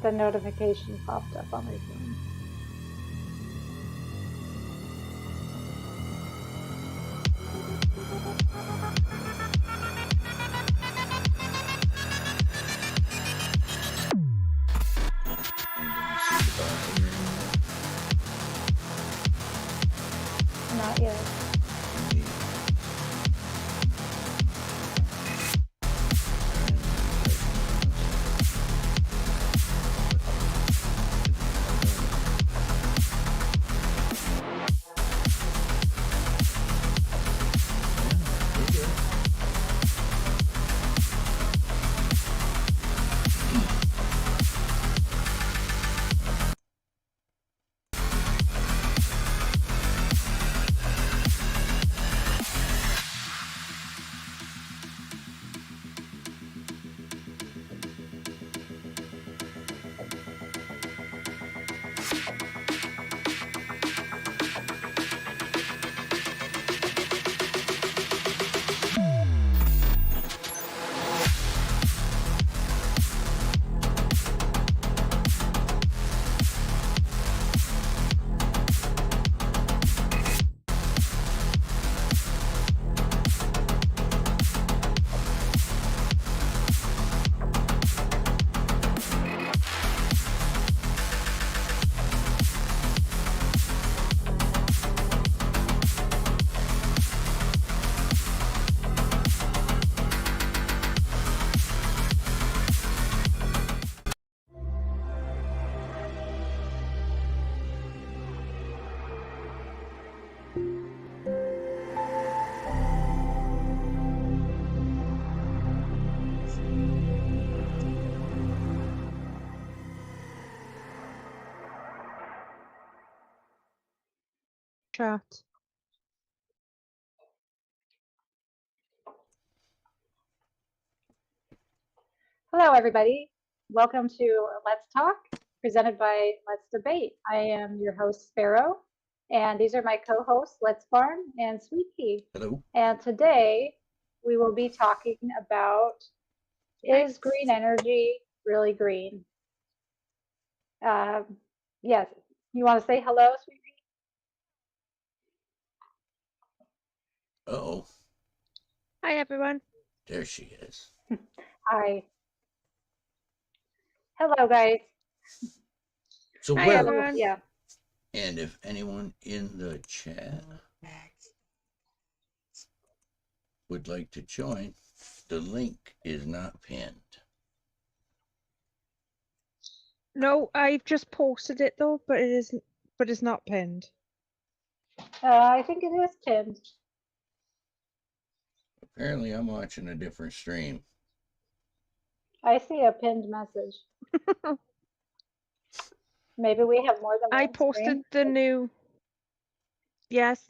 the notification popped up on my phone. Not yet. Chat. Hello, everybody. Welcome to Let's Talk, presented by Let's Debate. I am your host, Sparrow, and these are my co-hosts, Let's Farm and Sweet Pea. Hello. And today we will be talking about, is green energy really green? Yes, you want to say hello, Sweet Pea? Uh-oh, Hi, everyone. there she is. Hi. Hello, guys. So Hi, where, everyone. Yeah. and if anyone in the chat would like to join, the link is not pinned. No, I've just posted it though, but it isn't. But it's not pinned. I think it is pinned. Apparently I'm watching a different stream. I see a pinned message. Maybe we have more than one I posted screen. the new. Yes,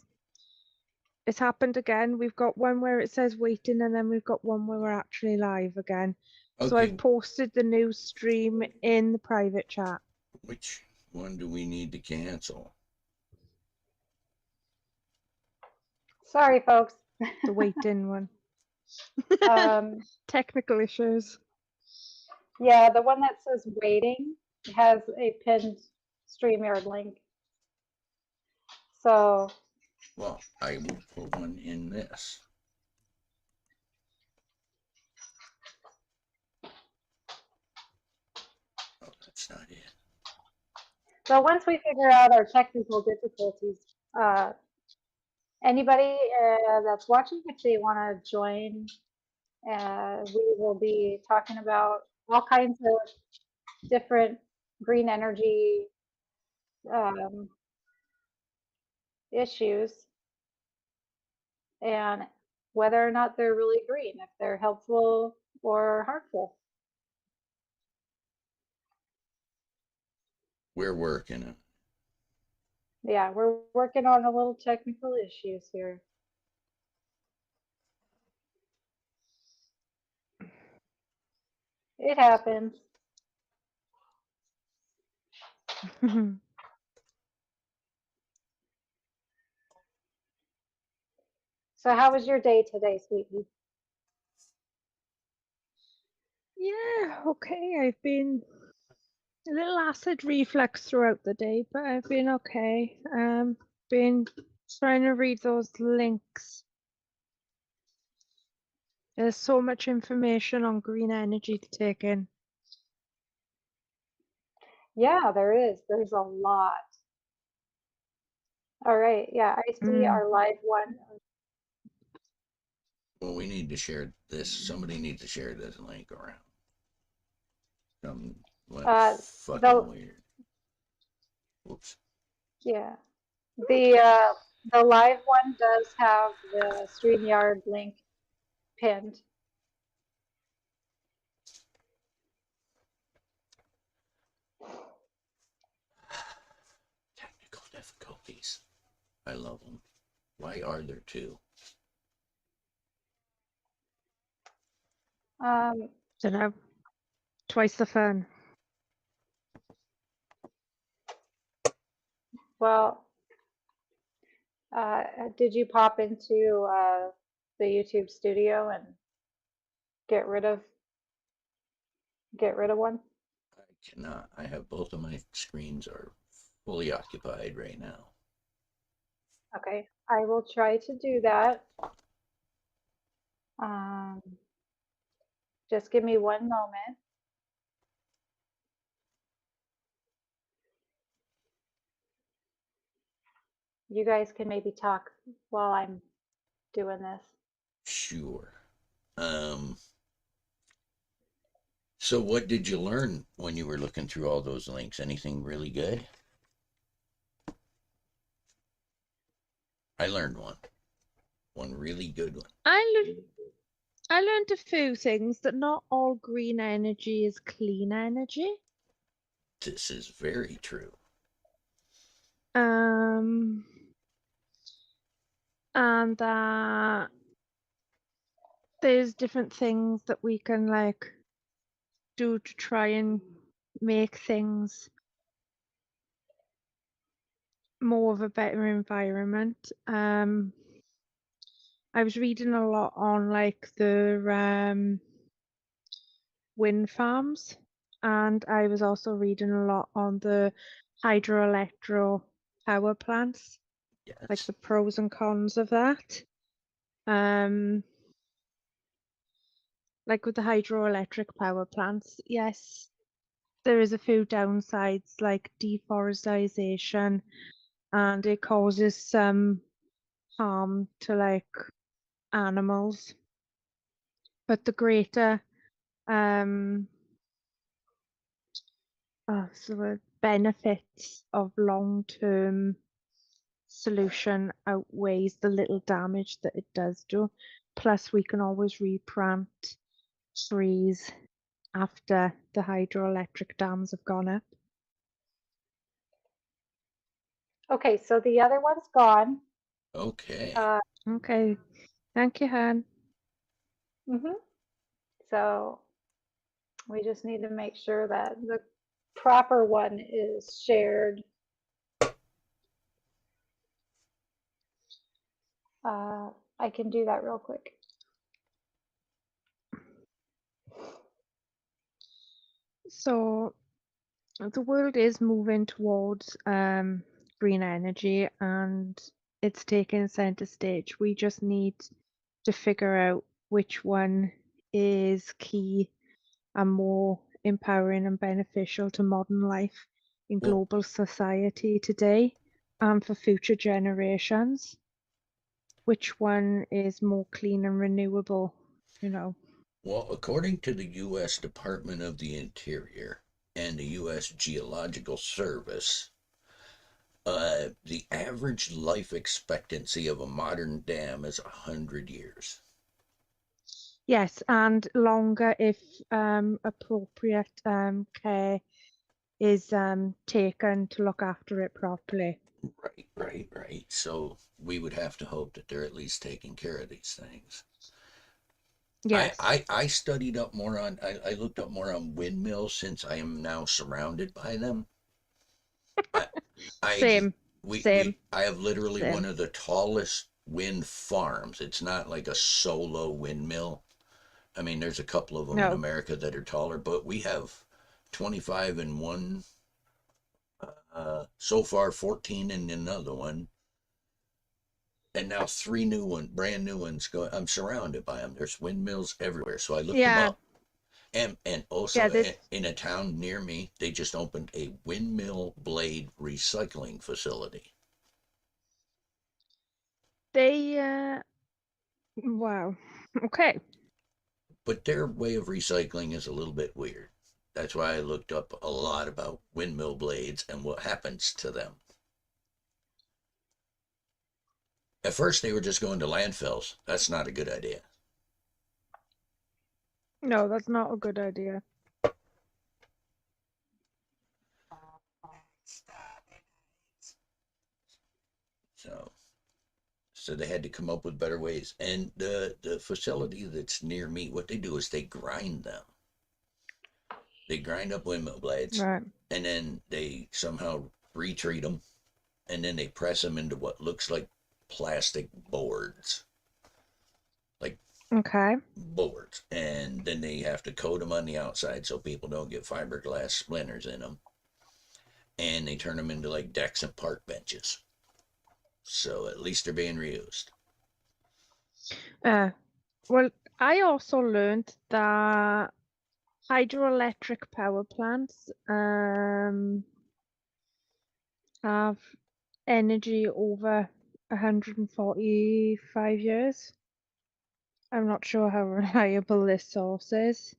it's happened again. We've got one where it says waiting, and then we've got one where we're actually live again. So Okay, I've posted the new stream in the private chat. which one do we need to cancel? Sorry, folks. The waiting one. Technical issues. Yeah, the one that says waiting has a pinned StreamYard link. So, Well, I will put one in this. Oh, that's not it. so once we figure out our technical difficulties, anybody that's watching, if they want to join, we will be talking about all kinds of different green energy issues and whether or not they're really green, if they're helpful or harmful. We're working it. Yeah, we're working on a little technical issues here. It happens. So how was your day today, sweetie? Yeah, okay. I've been A little acid reflux throughout the day, but I've been okay. Been trying to read those links. There's so much information on green energy to take in. Yeah, there is. There's a lot. All right. Yeah, I see our live one. Well, we need to share this. Somebody needs to share this link around. Fucking The weird. Whoops. yeah, the live one does have the StreamYard link pinned. Technical difficulties. I love them. Why are there two? Um, Don't know. Twice the fun. well, did you pop into the YouTube studio and get rid of one? I cannot. I have both of my screens are fully occupied right now. Okay, I will try to do that. Just give me one moment. You guys can maybe talk while I'm doing this. Sure. So what did you learn when you were looking through all those links? Anything really good? I learned one really good one. I learned a few things, that not all green energy is clean energy. This is very true. And that there's different things that we can like do to try and make things more of a better environment. I was reading a lot on like the wind farms, and I was also reading a lot on the hydroelectro power plants, like Yes. the pros and cons of that. Like with the hydroelectric power plants, yes, there is a few downsides like deforestation, and it causes some harm to like animals. But the greater so the benefits of long-term solution outweighs the little damage that it does do. Plus, we can always replant trees after the hydroelectric dams have gone up. Okay, so the other one's gone. Okay. Okay, thank you, Han. So we just need to make sure that the proper one is shared. I can do that real quick. So the world is moving towards green energy, and it's taking center stage. We just need to figure out which one is key and more empowering and beneficial to modern life in Well- global society today and for future generations. Which one is more clean and renewable, you know? Well, according to the U.S. Department of the Interior and the U.S. Geological Service, the average life expectancy of a modern dam is 100 years. Yes, and longer if appropriate care is taken to look after it properly. Right. So we would have to hope that they're at least taking care of these things. Yes. I studied up more on, I looked up more on windmills since I am now surrounded by them. Same. I have literally Same. one of the tallest wind farms. It's not like a solo windmill. I mean, there's a couple of them in No. America that are taller, but we have 25 in one, so far 14 in another one, and now 3 brand new ones going. I'm surrounded by them. There's windmills everywhere, so I looked them Yeah, up. And yeah. also in a town near me, they just opened a windmill blade recycling facility. They wow. Okay. But their way of recycling is a little bit weird. That's why I looked up a lot about windmill blades and what happens to them. At first, they were just going to landfills. That's not a good idea. No, that's not a good idea. So they had to come up with better ways. And the facility that's near me, what they do is they grind them. They grind up windmill blades, Right. and then they somehow retreat them, and then they press them into what looks like plastic boards. Like Okay. boards. And then they have to coat them on the outside so people don't get fiberglass splinters in them. And they turn them into like decks and park benches. So at least they're being reused. Well, I also learned that hydroelectric power plants have energy over 145 years. I'm not sure how reliable this source is.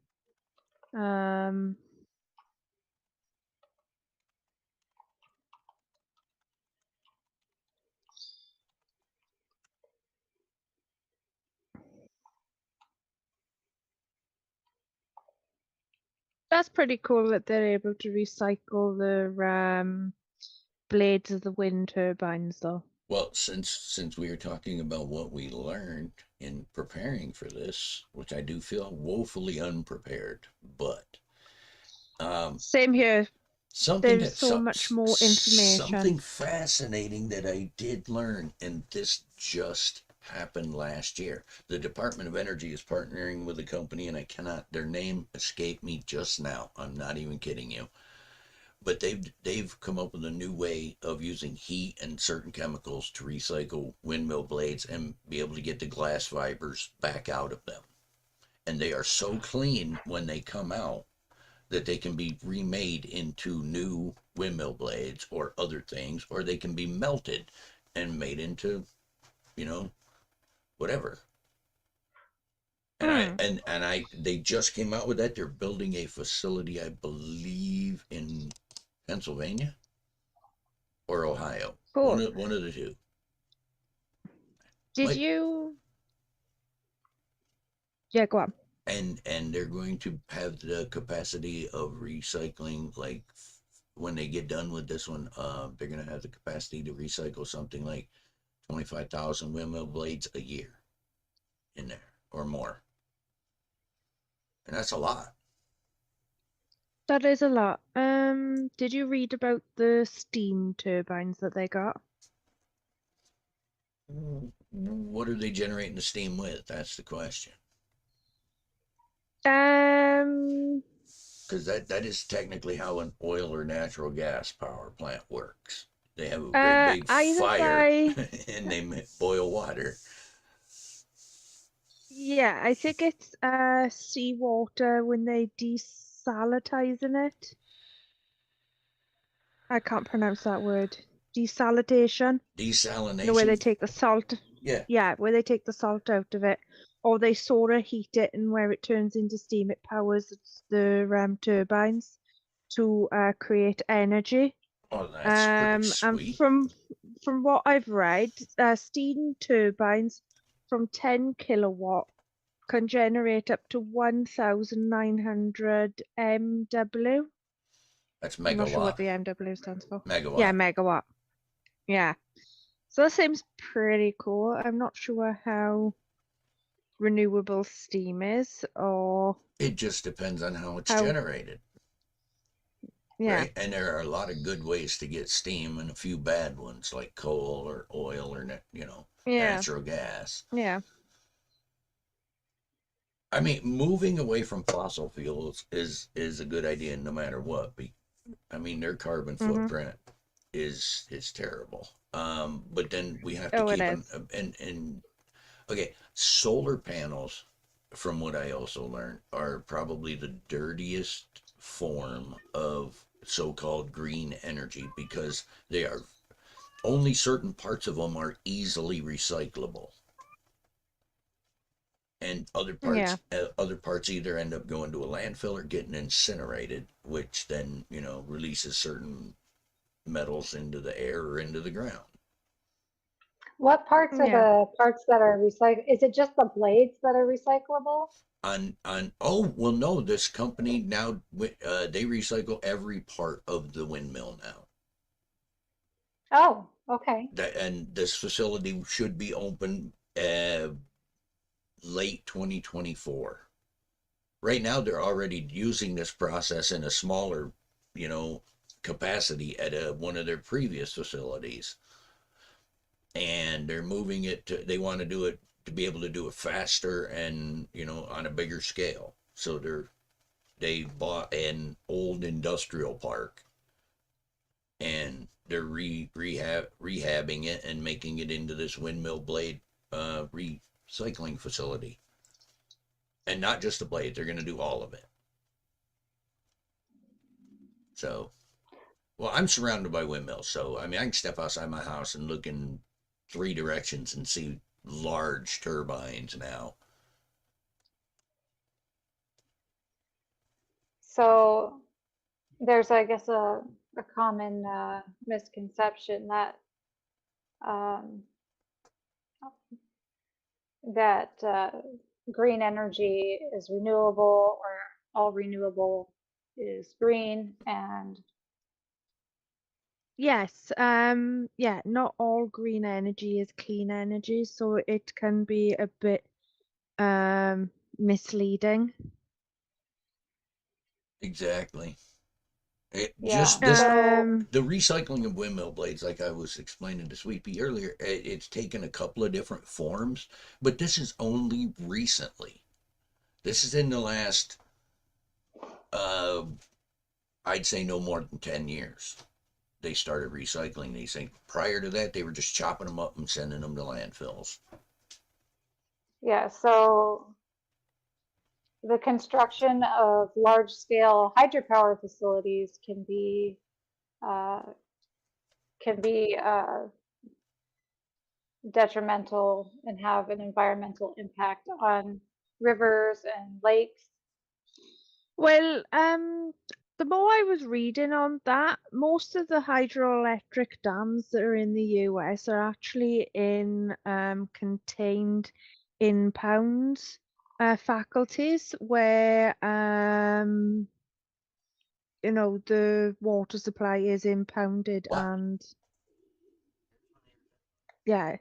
That's pretty cool that they're able to recycle the blades of the wind turbines, though. Well, since we were talking about what we learned in preparing for this, which I do feel woefully unprepared, but Same here. something There's so much more information. something fascinating that I did learn, and this just happened last year. The Department of Energy is partnering with a company, and their name escaped me just now. I'm not even kidding you. But they've come up with a new way of using heat and certain chemicals to recycle windmill blades and be able to get the glass fibers back out of them. And they are so clean when they come out that they can be remade into new windmill blades or other things, or they can be melted and made into, whatever. And they just came out with that. They're building a facility, I believe, in Pennsylvania or Ohio. Cool. One of the two. Did you? Yeah, go on. And they're going to have the capacity of recycling, like when they get done with this one, they're going to have the capacity to recycle something like 25,000 windmill blades a year in there or more. And that's a lot. That is a lot. Did you read about the steam turbines that they got? What are they generating the steam with? That's the question. Because that is technically how an oil or natural gas power plant works. They have a great big fire and they boil water. Yeah, I think it's seawater when they desalinizing it. I can't pronounce that word. Desalination. Desalination. You know, where they take the salt. Yeah. Yeah, where they take the salt out of it, or they solar heat it, and where it turns into steam, it powers the turbines to create energy. Oh, that's pretty sweet. And from what I've read, steam turbines from 10 kilowatt can generate up to 1,900 MW. That's megawatt. I'm not sure what the MW stands for. Megawatt. Yeah, megawatt. Yeah. So that seems pretty cool. I'm not sure how renewable steam is, or it just depends on how it's generated. Yeah. Right? And there are a lot of good ways to get steam and a few bad ones like coal or oil or natural gas. Yeah. I mean, moving away from fossil fuels is a good idea no matter what. I mean, their carbon Mm-hmm. footprint is terrible. But then we have to Oh, it keep is. and okay, solar panels, from what I also learned, are probably the dirtiest form of so-called green energy because they are only certain parts of them are easily recyclable, and Yeah. other parts either end up going to a landfill or getting incinerated, which then releases certain metals into the air or into the ground. What parts are Yeah. the parts that are recycled? Is it just the blades that are recyclable? On Oh well, no, this company now they recycle every part of the windmill now. Oh, okay. And this facility should be open late 2024. Right now they're already using this process in a smaller, you know, capacity at one of their previous facilities, and they're moving it to. They want to do it to be able to do it faster and on a bigger scale. So they bought an old industrial park and they're rehabbing it and making it into this windmill blade recycling facility. And not just the blade, they're going to do all of it. So, well, I'm surrounded by windmills, so I mean, I can step outside my house and look in three directions and see large turbines now. So there's, I guess, a common misconception that um, that green energy is renewable, or all renewable is green. And Yes. Yeah, not all green energy is clean energy, so it can be a bit misleading. Exactly. It yeah, just this so the recycling of windmill blades, like I was explaining to Sweet Pea earlier, it's taken a couple of different forms, but this is only recently. This is in the last, uh, I'd say no more than 10 years. They started recycling these things. Prior to that, they were just chopping them up and sending them to landfills. yeah, so the construction of large scale hydropower facilities uh, can be detrimental and have an environmental impact on rivers and lakes. Well, the more I was reading on that, most of the hydroelectric dams that are in the US are actually in contained impound faculties where the water supply is impounded What? and yeah,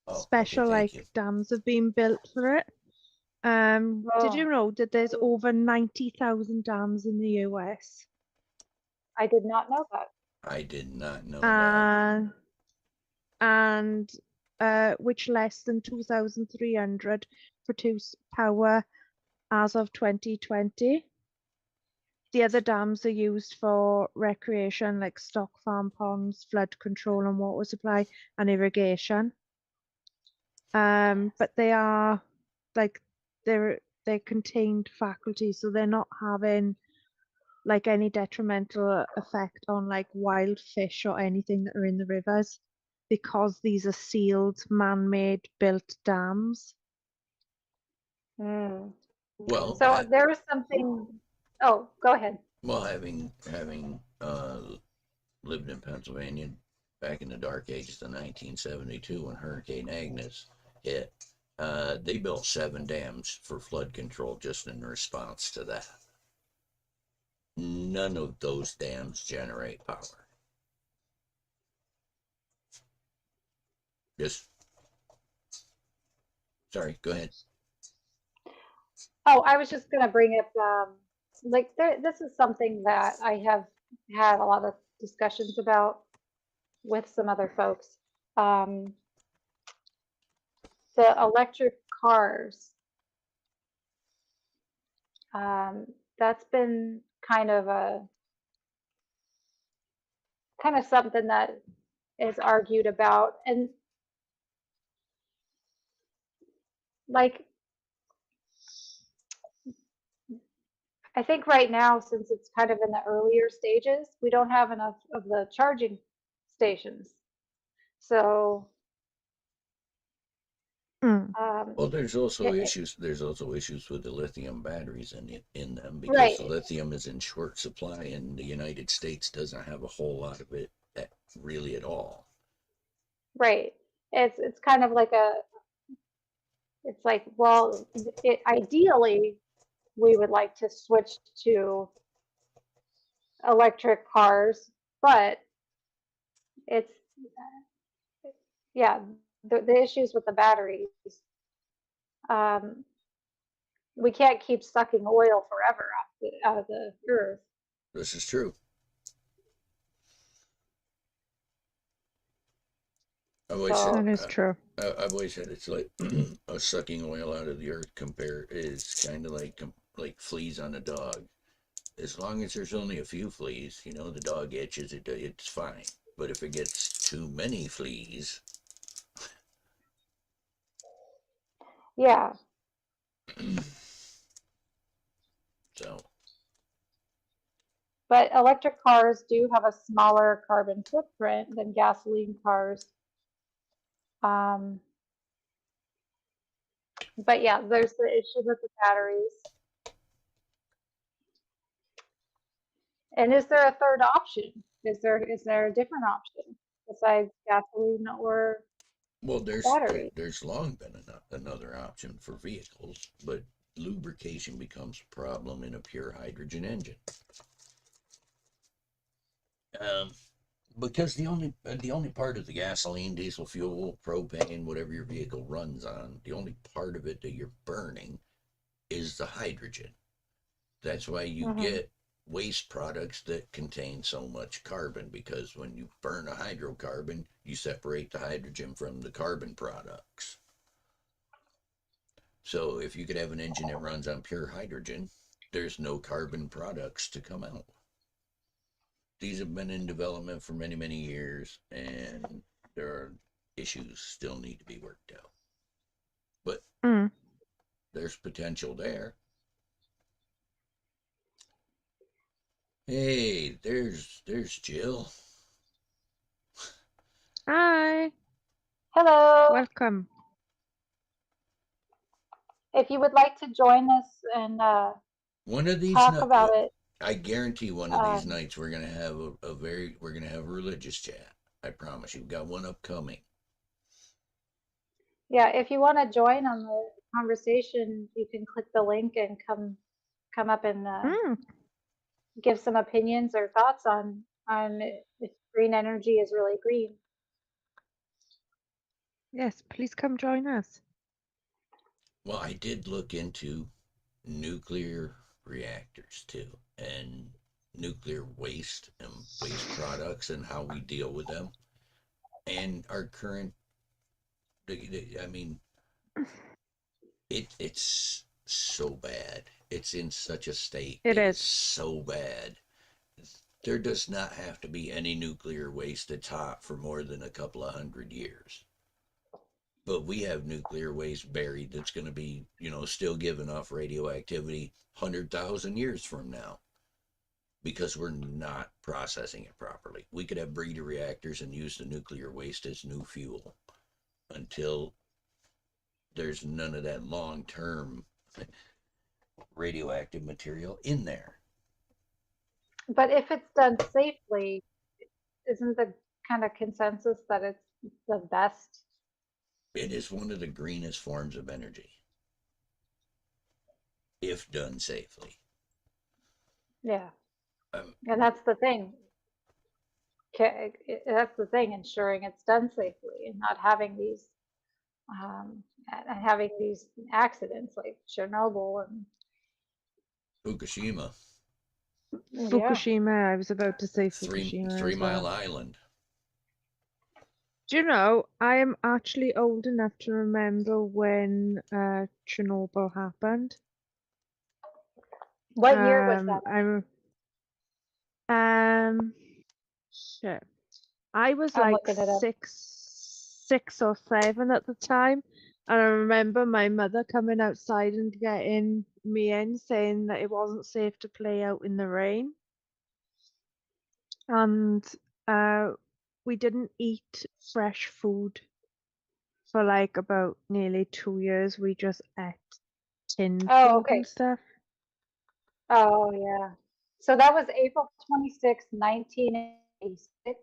Oh, okay, special thank you. like dams have been built for it. Did you Oh, know that there's over 90,000 dams in the US? I did not know that. I did not know that. Uh, and which less than 2,300 produce power as of 2020. The other dams are used for recreation, like stock farm ponds, flood control and water supply, and irrigation. But they are like they're contained faculties, so they're not having like any detrimental effect on like wild fish or anything that are in the rivers because these are sealed, man-made built dams. Mm. Well, So there was something. Oh, go ahead. having lived in Pennsylvania back in the dark ages of 1972 when Hurricane Agnes hit, they built 7 dams for flood control just in response to that. None of those dams generate power. Just sorry, go ahead. Oh, I was just going to bring up, like, this is something that I have had a lot of discussions about with some other folks. Um, the electric cars That's been kind of something that is argued about. And like, I think right now, since it's kind of in the earlier stages, we don't have enough of the charging stations. So, Mm. Well, there's also it, issues. There's also issues with the lithium batteries in them right, because lithium is in short supply, and the United States doesn't have a whole lot of it really at all. right. It's kind of like it's like, well, ideally, we would like to switch to electric cars, but it's, yeah, the issues with the batteries. Um, we can't keep sucking oil forever out of the earth. This is true. I've always said, So, That is true. I've always said it's like sucking oil out of the earth. Compare is kind of like fleas on a dog. As long as there's only a few fleas, the dog itches, it's fine. But if it gets too many fleas, yeah. so But electric cars do have a smaller carbon footprint than gasoline cars. Um, but yeah, there's the issue with the batteries. And is there a third option? Is there a different option besides gasoline or well, there's battery? there's long been another option for vehicles, but lubrication becomes a problem in a pure hydrogen engine. Um, because the only part of the gasoline, diesel fuel, propane, whatever your vehicle runs on, the only part of it that you're burning is the hydrogen. That's why you Mm-hmm. get waste products that contain so much carbon, because when you burn a hydrocarbon, you separate the hydrogen from the carbon products. So if you could have an engine that runs on pure hydrogen, there's no carbon products to come out. These have been in development for many, many years, and there are issues still need to be worked out. But Mm. there's potential there. Hey, there's Jill. Hi, Hello. welcome. If you would like to join us and One of these talk about it, I guarantee one of these um, nights we're gonna have we're gonna have a religious chat. I promise you. We've got one upcoming. yeah, if you want to join on the conversation, you can click the link and come up and Mm. give some opinions or thoughts on if green energy is really green. Yes, please come join us. Well, I did look into nuclear reactors too, and nuclear waste and waste products and how we deal with them. And our current, I mean, it's so bad. It's in such a state. It It is is. so bad. There does not have to be any nuclear waste that's hot for more than a couple of 100 years. But we have nuclear waste buried that's going to be, still giving off radioactivity 100,000 years from now because we're not processing it properly. We could have breeder reactors and use the nuclear waste as new fuel until there's none of that long term radioactive material in there. But if it's done safely, isn't the kind of consensus that it's the best? It is one of the greenest forms of energy if done safely. Yeah, Um, and that's the thing. That's the thing, ensuring it's done safely and not having these accidents like Chernobyl and Fukushima, yeah. Fukushima, I was about to say three Fukushima three as mile well. island. Do you know, I am actually old enough to remember when Chernobyl happened. What year was that? Shit. I was I'm like looking it up. six or seven at the time, and I remember my mother coming outside and getting me in, saying that it wasn't safe to play out in the rain, and we didn't eat fresh food for like about nearly 2 years. We just ate tinned Oh, food okay. and stuff. Oh, yeah. So that was April 26th, 1986.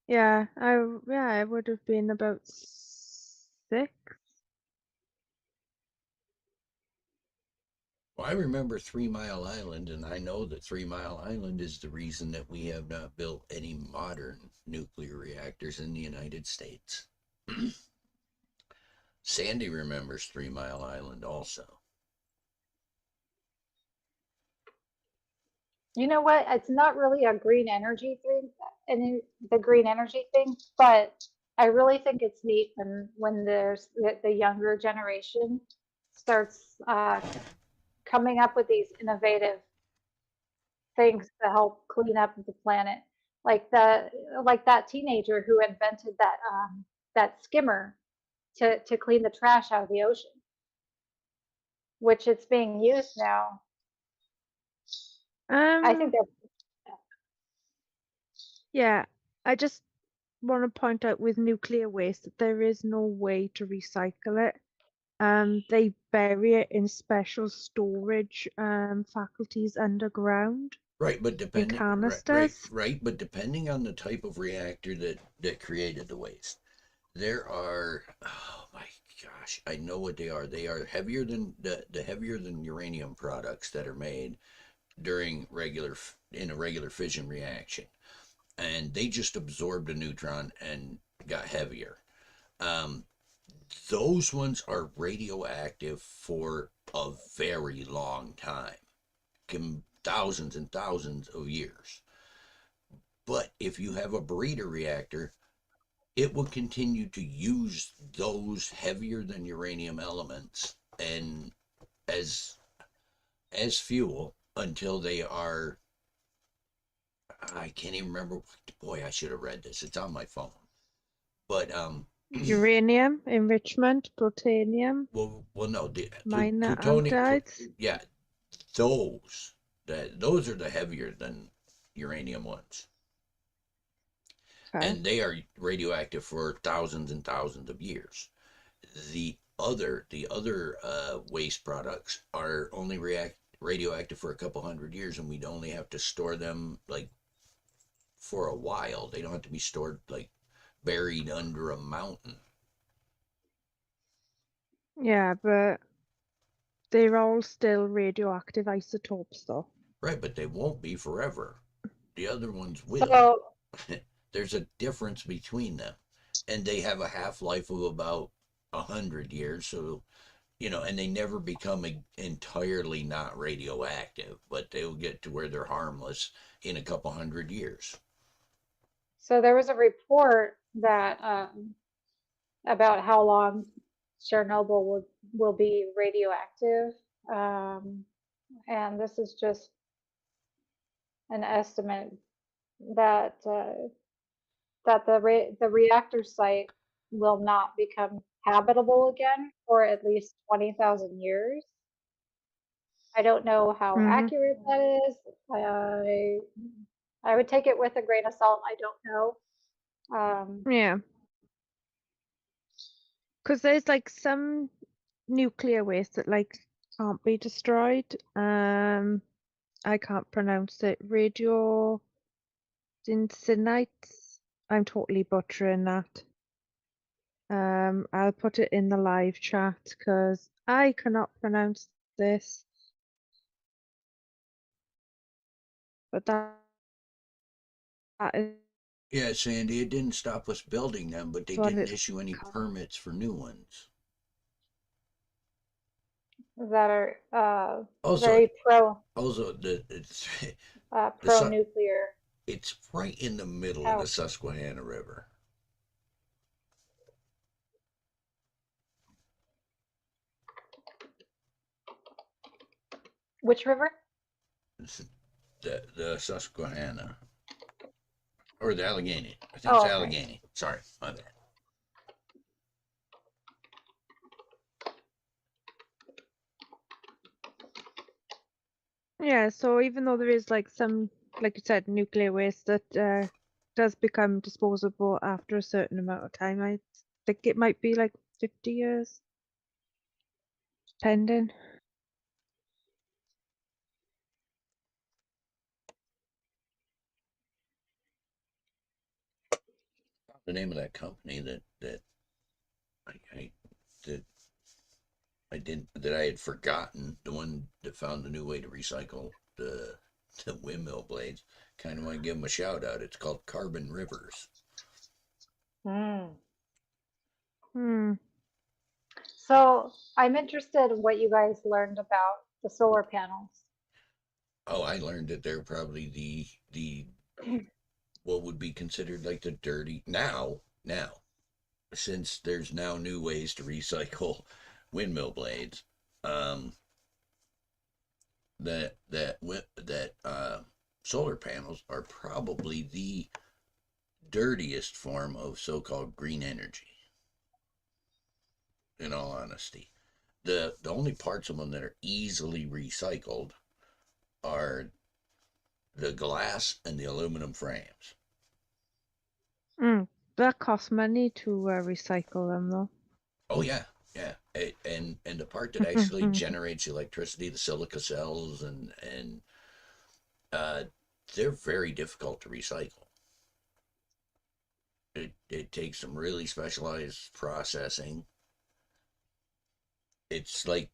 Yeah, I would have been about 6. Well, I remember 3 Mile Island, and I know that 3 Mile Island is the reason that we have not built any modern nuclear reactors in the United States. Sandy remembers 3 Mile Island also. You know what? It's not really a green energy thing, and the green energy thing, but I really think it's neat when there's the younger generation starts coming up with these innovative things to help clean up the planet. Like that teenager who invented that skimmer to clean the trash out of the ocean, which it's being used now. I think Um, that yeah, I just want to point out with nuclear waste that there is no way to recycle it. They bury it in special storage faculties underground Right, but in depending canisters. but depending on the type of reactor that created the waste, there are, oh my gosh, I know what they are. They are heavier than the heavier than uranium products that are made during in a regular fission reaction, and they just absorbed a neutron and got heavier. Um, those ones are radioactive for a very long time, thousands and thousands of years. But if you have a breeder reactor, it will continue to use those heavier than uranium elements and as as fuel until they are, I can't even remember. Boy, I should have read this. It's on my phone. But Uranium enrichment, plutonium, well, no, the minor plutonium, iodides. yeah, those are the heavier than uranium ones, Okay. and they are radioactive for thousands and thousands of years. The other waste products are only radioactive for a couple hundred years, and we'd only have to store them like for a while. They don't have to be stored like buried under a mountain. Yeah, but they're all still radioactive isotopes, though. Right, but they won't be forever. The other ones will. so There's a difference between them, and they have a half-life of about 100 years. So and they never become entirely not radioactive, but they'll get to where they're harmless in a couple hundred years. so there was a report that about how long Chernobyl will be radioactive, um, and this is just an estimate that the reactor site will not become habitable again for at least 20,000 years. I don't know how Mm-hmm. accurate that is. I would take it with a grain of salt. I don't know. Yeah, because there's like some nuclear waste that like can't be destroyed. I can't pronounce it. Radiosinites. I'm totally butchering that. I'll put it in the live chat because I cannot pronounce this. But that is Yeah, Sandy, it didn't stop us building them, but they what didn't it's issue any called. permits for new ones. that are Also, very pro the nuclear. it's right in the middle of the Oh, Susquehanna River. Which river? The Susquehanna. Or the Allegheny. I think Oh, it's okay. Allegheny. Sorry, my bad. Yeah, so even though there is like some, like you said, nuclear waste that does become disposable after a certain amount of time, I think it might be like 50 years, depending. The name of that company that I that I didn't that I had forgotten, the one that found a new way to recycle the windmill blades. Kind of want to give them a shout out. It's called Carbon Rivers. Mm. Hmm. So I'm interested in what you guys learned about the solar panels. Oh, I learned that they're probably the what would be considered like the dirty now, since there's now new ways to recycle windmill blades. Um, that solar panels are probably the dirtiest form of so-called green energy. In all honesty, the only parts of them that are easily recycled are the glass and the aluminum frames. That costs money to recycle them, though. Oh yeah, yeah. And the part that actually generates electricity, the silica cells, and uh, they're very difficult to recycle. It takes some really specialized processing. It's like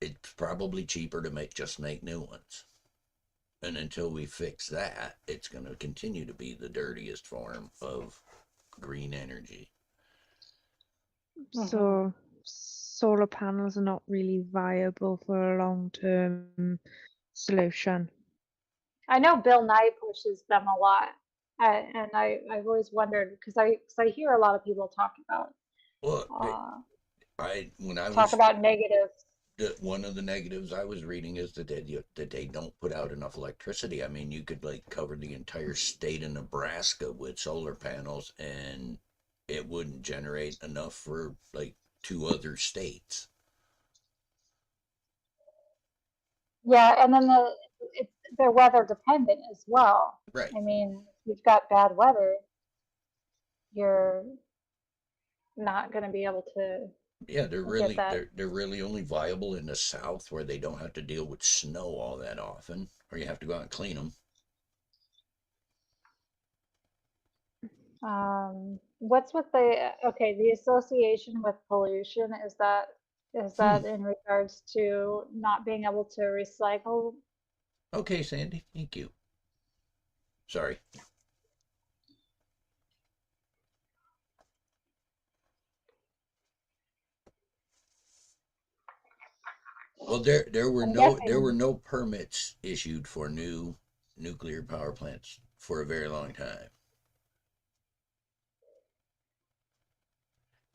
it's probably cheaper to make new ones. And until we fix that, it's going to continue to be the dirtiest form of green energy. So solar panels are not really viable for a long-term solution. I know Bill Nye pushes them a lot, and I've always wondered because I hear a lot of people talk about Well, when I was negatives. one of the negatives I was reading is that they don't put out enough electricity. I mean, you could like cover the entire state of Nebraska with solar panels, and it wouldn't generate enough for like 2 other states. Yeah, and then they're weather dependent as well. Right. I mean, if you've got bad weather, you're not going to be able to Yeah, get that. they're really only viable in the South where they don't have to deal with snow all that often, or you have to go out and clean them. What's with the association with pollution? Is that in regards to not being able to recycle? Okay, Sandy, thank you. Sorry. Well, there were I'm no permits issued for new nuclear power plants for a very long time.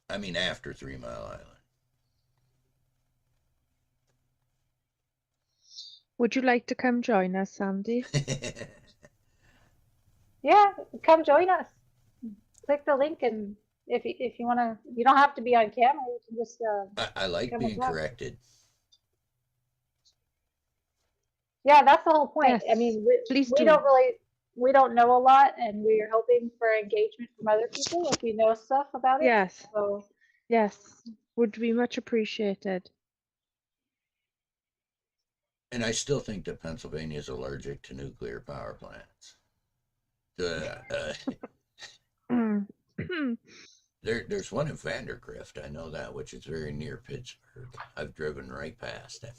I mean, after 3 Mile Island. Would you like to come join us, Sandy? Yeah, come join us. Click the link, and if you want to, you don't have to be on camera. You can just I like come and being talk. corrected. Yeah, that's the whole point. Yes, I mean, please we do. we don't know a lot, and we're hoping for engagement from other people if we know stuff about it. Yes, So yes, would be much appreciated. And I still think that Pennsylvania is allergic to nuclear power plants. There's one in Vandergrift, I know that, which is very near Pittsburgh. I've driven right past it.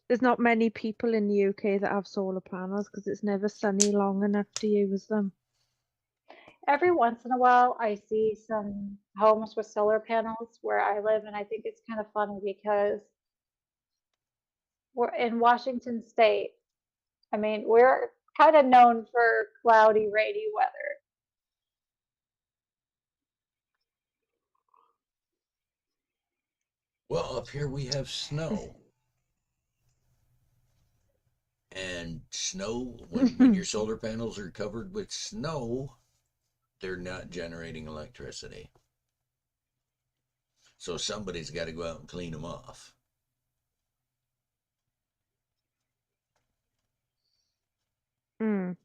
There's not many people in the UK that have solar panels because it's never sunny long enough to use them. every once in a while, I see some homes with solar panels where I live, and I think it's kind of funny because we're in Washington State. I mean, we're kind of known for cloudy, rainy weather. Well, up here we have snow. And snow, when your solar panels are covered with snow, they're not generating electricity. So somebody's got to go out and clean them off. Mm.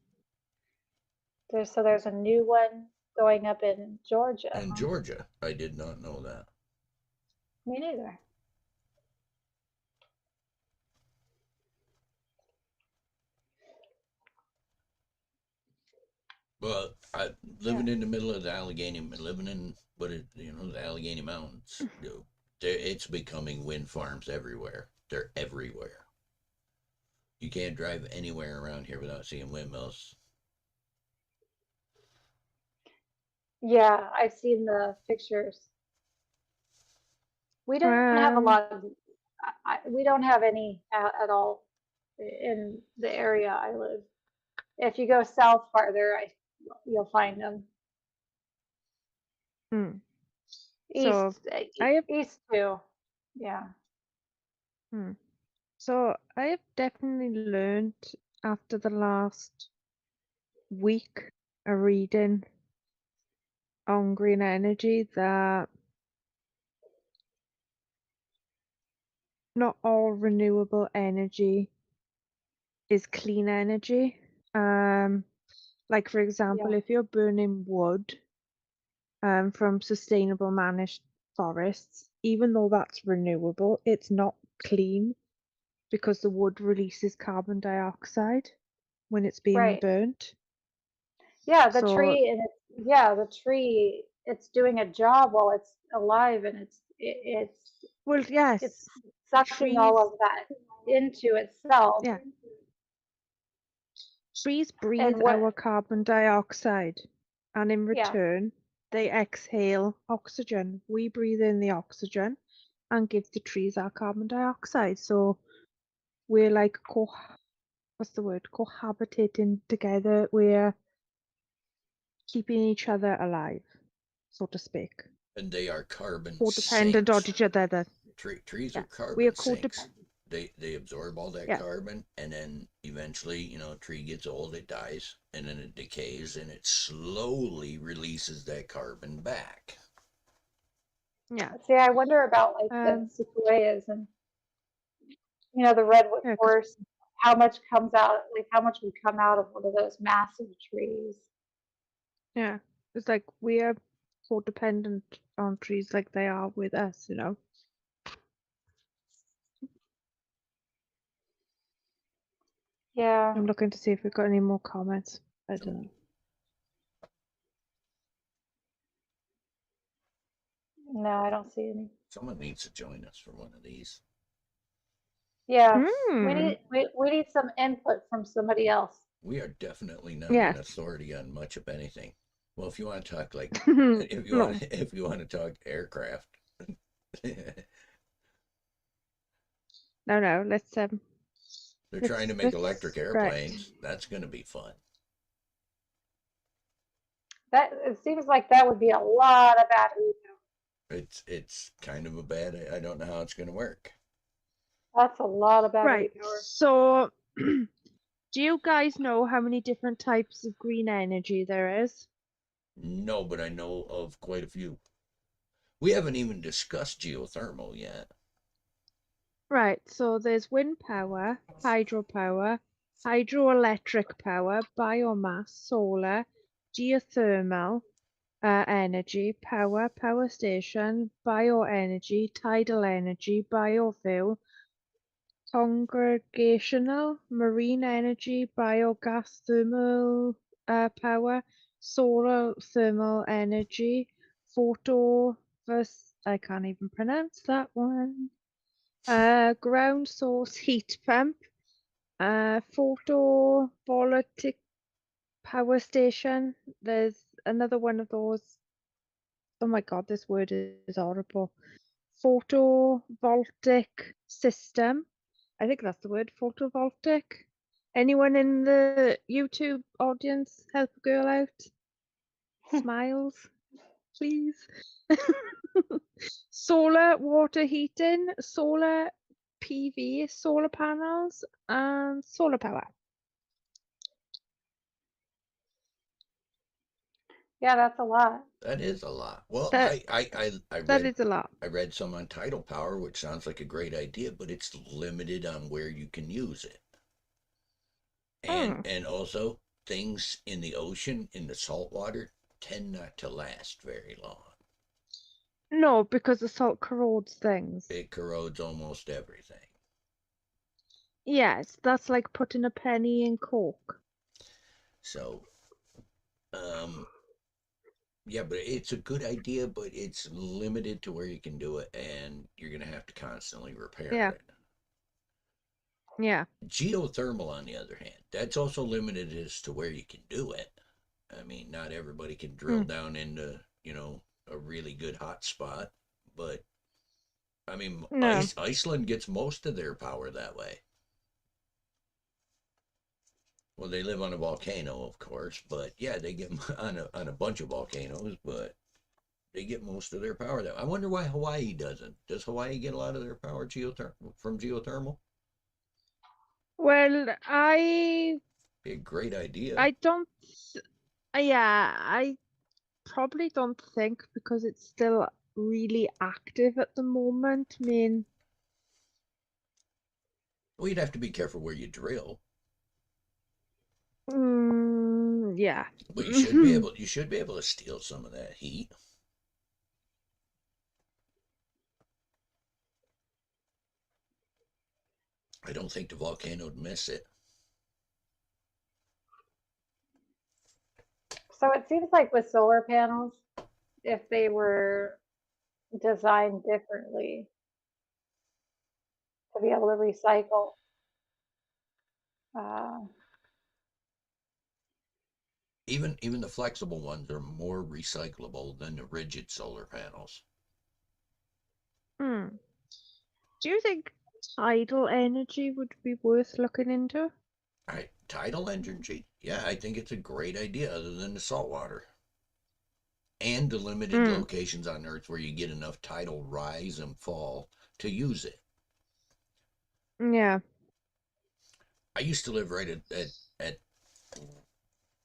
There's a new one going up in Georgia. In Georgia, I did not know that. Me neither. Well, living in the middle of the Allegheny, living in the Allegheny Mountains, it's becoming wind farms everywhere. They're everywhere. You can't drive anywhere around here without seeing windmills. Yeah, I've seen the pictures. We don't have a lot of, we don't have any at all in the area I live. If you go south farther, you'll find them. Mm. East, So I have east too. Yeah. So I have definitely learned after the last week of reading on green energy that not all renewable energy is clean energy. Like for example, Yeah. if you're burning wood from sustainable managed forests, even though that's renewable, it's not clean because the wood releases carbon dioxide when it's being Right. burnt. Yeah, the So tree and the tree, it's doing a job while it's alive, and well, it's yes, sucking trees, all of that into itself. yeah, trees breathe And what, our carbon dioxide, and in yeah, return, they exhale oxygen. We breathe in the oxygen and give the trees our carbon dioxide. So we're like what's the word? Cohabitating together. We're keeping each other alive, so to speak. And they are carbon Codependent on sinks. each other. Trees Yeah, are we are carbon sinks. They absorb all that yeah, carbon, and then eventually, a tree gets old, it dies, and then it decays, and it slowly releases that carbon back. yeah. see, I wonder about like the sequoias and the redwood Yeah, forest, how much comes out, like how much would come out of one of those massive trees. yeah. It's like we are codependent on trees like they are with us, Yeah. I'm looking to see if we've got any more comments. I don't know. No, I don't see any. Someone needs to join us for one of these. Yeah. Hmm. We need some input from somebody else. We are definitely not Yeah. an authority on much of anything. Well, if you want to talk like, No. if you want to talk aircraft, No. they're trying to make electric airplanes. Right. That's going to be fun. That it seems like that would be a lot of battery power. It's kind of a bad. I don't know how it's going to work. That's a lot of battery Right. power. So, do you guys know how many different types of green energy there is? No, but I know of quite a few. We haven't even discussed geothermal yet. Right. So there's wind power, hydropower, hydroelectric power, biomass, solar, geothermal, energy, power station, bioenergy, tidal energy, biofuel, congregational, marine energy, biogas, thermal power, solar thermal energy, I can't even pronounce that one. Ground source heat pump, photovoltaic power station. There's another one of those. Oh my god, this word is horrible. Photovoltaic system. I think that's the word, photovoltaic. Anyone in the YouTube audience help a girl out? Smiles. please. Solar water heating, solar PV, solar panels, and solar power. Yeah, that's a lot. That is a lot. Well, That I that read is a lot. I read some on tidal power, which sounds like a great idea, but it's limited on where you can use it. Mm. And also things in the ocean, in the salt water, tend not to last very long. No, because the salt corrodes things. It corrodes almost everything. Yes, that's like putting a penny in Coke. So, yeah, but it's a good idea, but it's limited to where you can do it, and you're gonna have to constantly repair Yeah. it. Yeah. Geothermal, on the other hand, that's also limited as to where you can do it. I mean, not everybody can drill down into, a really good hot spot, but I mean, No. Iceland gets most of their power that way. Well, they live on a volcano, of course, but yeah, they get on a bunch of volcanoes, but they get most of their power that way. I wonder why Hawaii doesn't. Does Hawaii get a lot of their power from geothermal? Well, Be a great idea. I don't. Yeah, I probably don't think because it's still really active at the moment. I mean, Well, you'd have to be careful where you drill, yeah. but you should be able to steal some of that heat. I don't think the volcano would miss it. So it seems like with solar panels, if they were designed differently to be able to recycle, uh, Even the flexible ones are more recyclable than the rigid solar panels. Hmm. Do you think tidal energy would be worth looking into? Right, tidal energy. Yeah, I think it's a great idea, other than the saltwater and the limited locations on Earth where you get enough tidal rise and fall to use it. Yeah. I used to live right at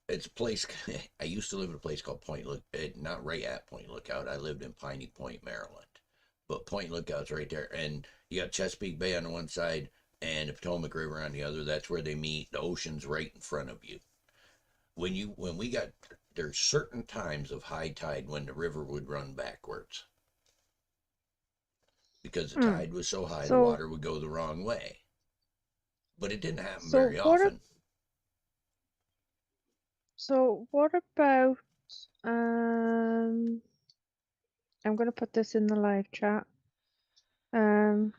it's a place. I used to live in a place called Point Look. Not right at Point Lookout. I lived in Piney Point, Maryland, but Point Lookout's right there, and you got Chesapeake Bay on the one side and the Potomac River on the other. That's where they meet. The ocean's right in front of you. When we got there's certain times of high tide when the river would run backwards because the tide was so high, the So, water would go the wrong way. But it didn't happen so very what? often. So what about I'm gonna put this in the live chat. Because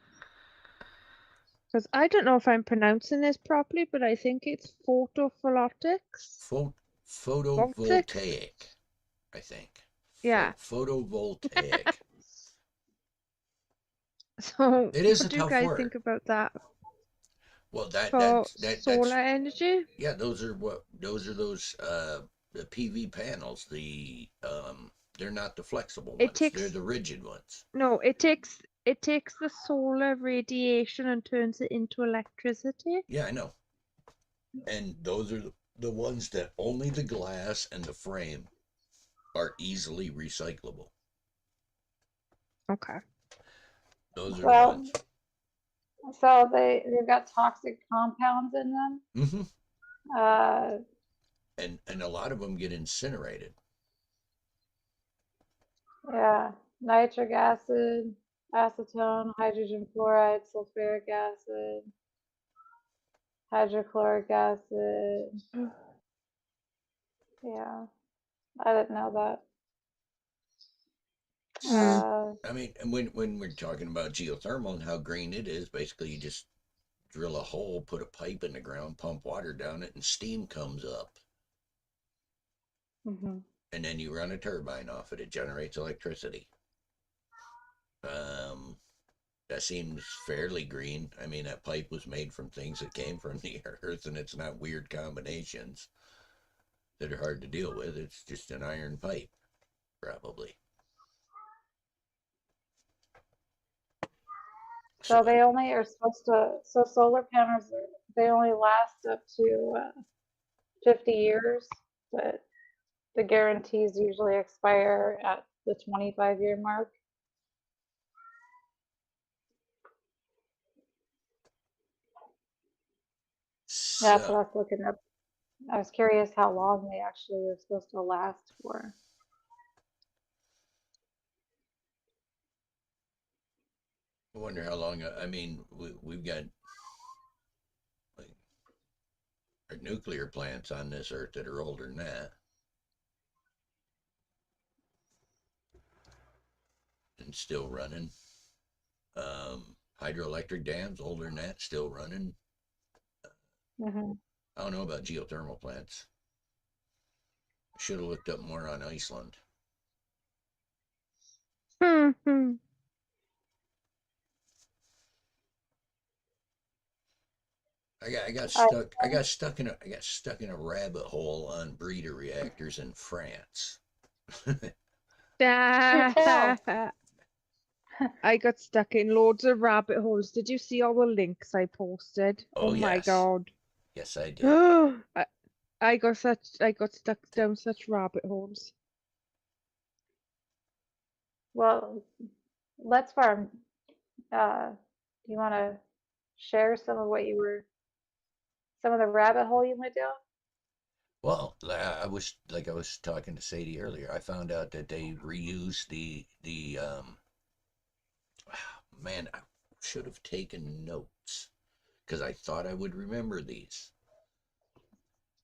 I don't know if I'm pronouncing this properly, but I think it's photovoltaics. Photovoltaic, I think. Yeah. Photovoltaic. So It is a what do you tough guys word. think about that Well, for that's solar energy? yeah. Those are the PV panels. They're not the flexible It ones. They're takes the rigid ones. no, it takes the solar radiation and turns it into electricity. Yeah, I know. And those are the ones that only the glass and the frame are easily recyclable. Okay. Those are the well, ones. so they've got toxic compounds in them. Mm-hmm. Uh, And a lot of them get incinerated. yeah, nitric acid, acetone, hydrogen fluoride, sulfuric acid, hydrochloric acid. Yeah, I didn't know that. I mean, when we're talking about geothermal and how green it is, basically you just drill a hole, put a pipe in the ground, pump water down it, and steam comes up. Mm-hmm. And then you run a turbine off it. It generates electricity. That seems fairly green. I mean, that pipe was made from things that came from the earth, and it's not weird combinations that are hard to deal with. It's just an iron pipe, probably. So they only are supposed to, so solar panels, they only last up to 50 years, but the guarantees usually expire at the 25-year mark. That's what I was looking up. I was curious how long they actually are supposed to last for. I wonder how long. I mean, we've got like our nuclear plants on this earth that are older than that, and still running. Hydroelectric dams older than that, still running. Mm-hmm. I don't know about geothermal plants. Should have looked up more on Iceland. Hmm. I got stuck in a rabbit hole on breeder reactors in France. Do tell. I got stuck in loads of rabbit holes. Did you see all the links I posted? Oh, my yes. god. Yes, I did. I got stuck down such rabbit holes. Well, let's farm. Do you want to share some of what you were, some of the rabbit hole you went down? Well, I was talking to Sadie earlier. I found out that they reuse the man. I should have taken notes because I thought I would remember these.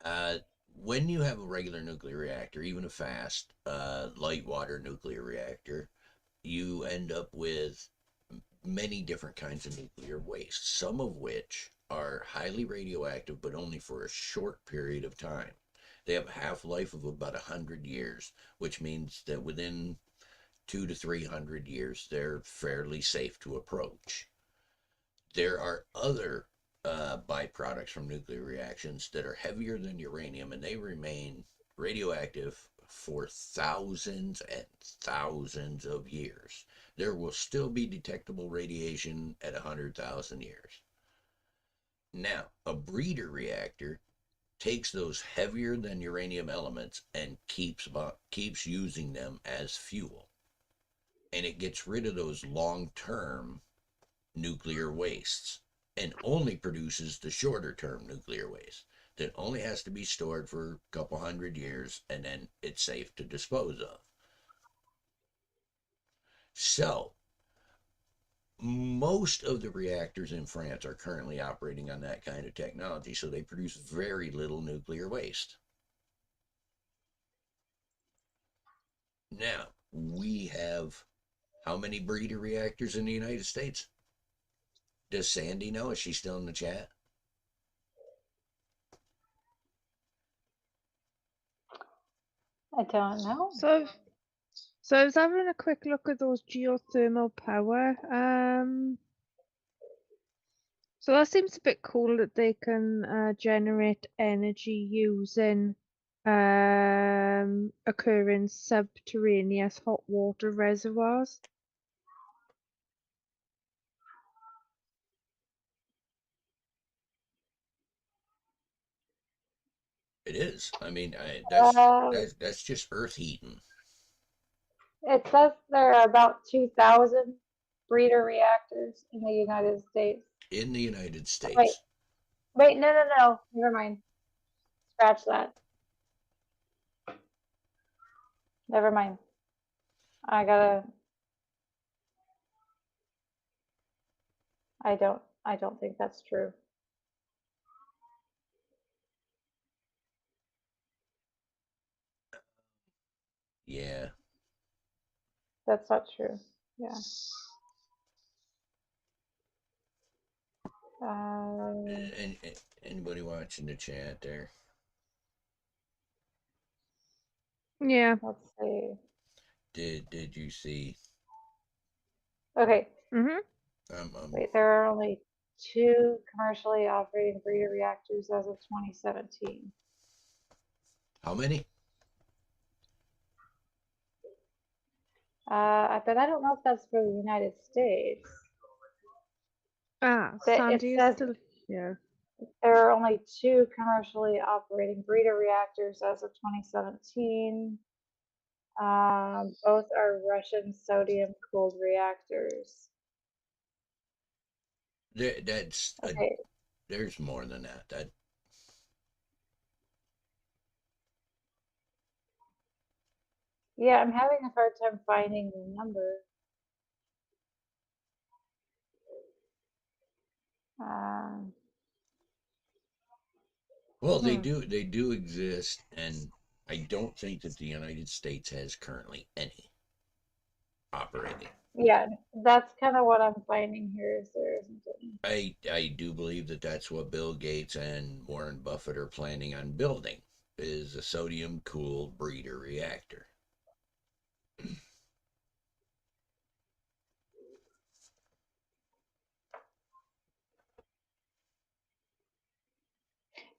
Uh, when you have a regular nuclear reactor, even a fast light water nuclear reactor, you end up with many different kinds of nuclear waste, some of which are highly radioactive, but only for a short period of time. They have a half-life of about 100 years, which means that within 200 to 300 years, they're fairly safe to approach. There are other byproducts from nuclear reactions that are heavier than uranium, and they remain radioactive for thousands and thousands of years. There will still be detectable radiation at 100,000 years. Now, a breeder reactor takes those heavier than uranium elements and keeps using them as fuel. And it gets rid of those long-term nuclear wastes and only produces the shorter term nuclear waste that only has to be stored for a couple 100 years and then it's safe to dispose of. So, most of the reactors in France are currently operating on that kind of technology, so they produce very little nuclear waste. Now, we have how many breeder reactors in the United States? Does Sandy know? Is she still in the chat? I don't know. So I was having a quick look at those geothermal power. So that seems a bit cool that they can generate energy using occurring subterraneous hot water reservoirs. It is. I mean, Uh, that's just Earth heating. it says there are about 2,000 breeder reactors in the United States. In the United Wait, States. no. Never mind. Scratch that. Never mind. I gotta. I don't think that's true. Yeah. That's not true. Yeah. And anybody watching the chat there? Yeah. Let's see. Did you see? Mm-hmm. Wait, there are only 2 commercially operating breeder reactors as of 2017. How many? But I don't know if that's for the United States. Sandy is says still here. there are only 2 commercially operating breeder reactors as of 2017. Both are Russian sodium-cooled reactors. Okay. There's more than that. Yeah, I'm having a hard time finding the number. Well, they do exist, and I don't think that the United States has currently any operating. Yeah, that's kind of what I'm finding here is there isn't any. I do believe that that's what Bill Gates and Warren Buffett are planning on building, is a sodium cooled breeder reactor.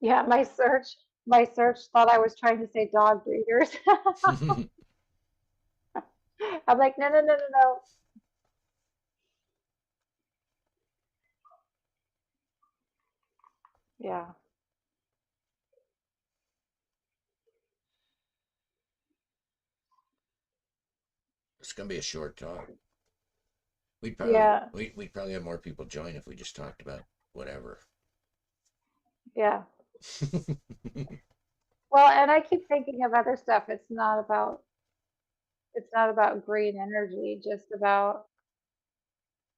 Yeah, my search thought I was trying to say dog breeders. I'm like, no, no, no, no, no. Yeah. It's gonna be a short talk. We'd Yeah. probably have more people join if we just talked about whatever. Yeah. Well, and I keep thinking of other stuff. It's not about green energy, just about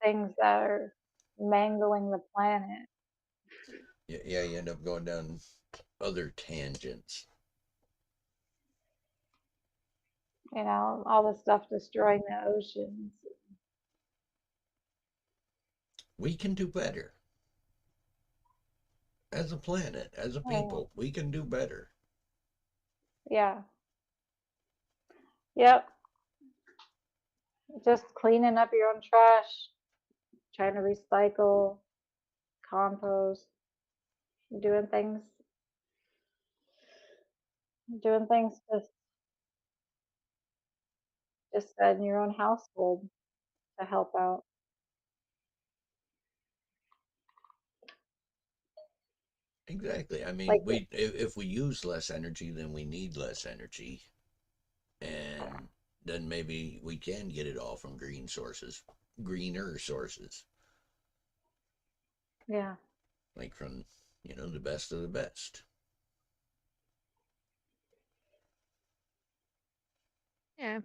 things that are mangling the planet. Yeah, you end up going down other tangents. You know, all the stuff destroying the oceans. We can do better. As a planet, as a Oh, people, we can do better. yeah. Yep. Just cleaning up your own trash, trying to recycle, compost, doing things, just in your own household to help out. Exactly. I mean, Like, if we use less energy, then we need less energy, and then maybe we can get it all from greener sources, yeah. like from the best of the best. Yeah.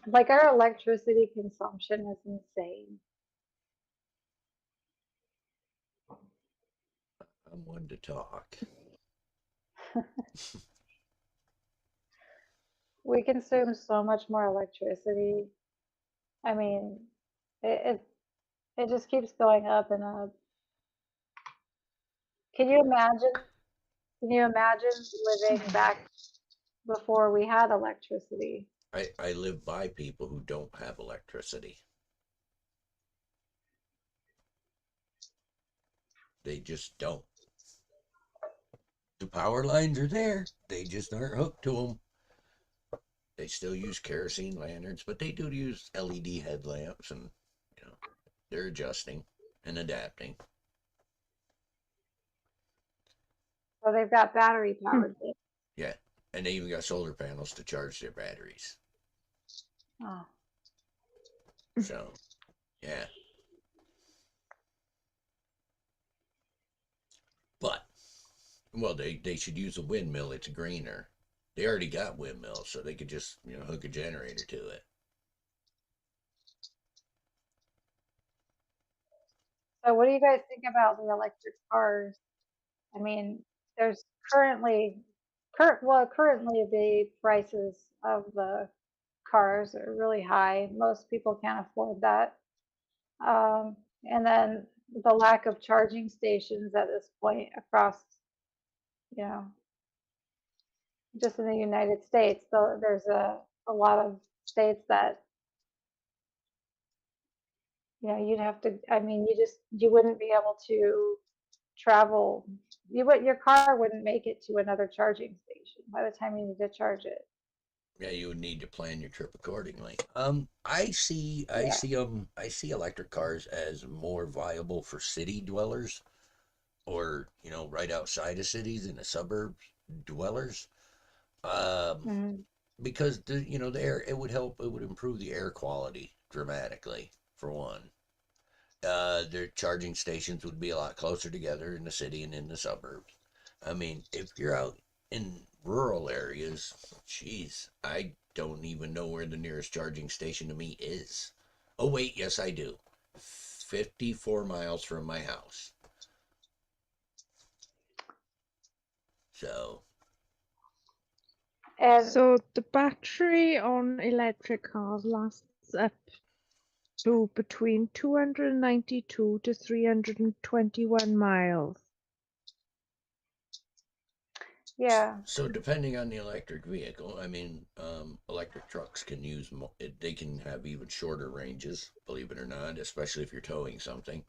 Like our electricity consumption is insane. I'm one to talk. We consume so much more electricity. I mean, it it just keeps going up and up. Can you imagine? Can you imagine living back before we had electricity? I live by people who don't have electricity. They just don't. The power lines are there. They just aren't hooked to them. They still use kerosene lanterns, but they do use LED headlamps, and they're adjusting and adapting. So they've got battery powered things. Yeah, and they even got solar panels to charge their batteries. Oh. So, yeah. But, well, they should use a windmill. It's greener. They already got windmills, so they could just hook a generator to it. So what do you guys think about the electric cars? I mean, there's currently the prices of the cars are really high. Most people can't afford that. And then the lack of charging stations at this point across, you know, just in the United States. So there's a lot of states that, you'd have to, I mean, you wouldn't be able to travel. Your car wouldn't make it to another charging station by the time you need to charge it. Yeah, you would need to plan your trip accordingly. Yeah. I see electric cars as more viable for city dwellers, or right outside of cities in the suburbs dwellers. Um, Mhm. because the air, it would improve the air quality dramatically for one. Their charging stations would be a lot closer together in the city and in the suburbs. I mean, if you're out in rural areas, geez, I don't even know where the nearest charging station to me is. Oh, wait, yes, I do. 54 miles from my house. So, And So the battery on electric cars lasts up to between 292 to 321 miles. yeah, so depending on the electric vehicle, I mean, electric trucks can they can have even shorter ranges, believe it or not, especially if you're towing something,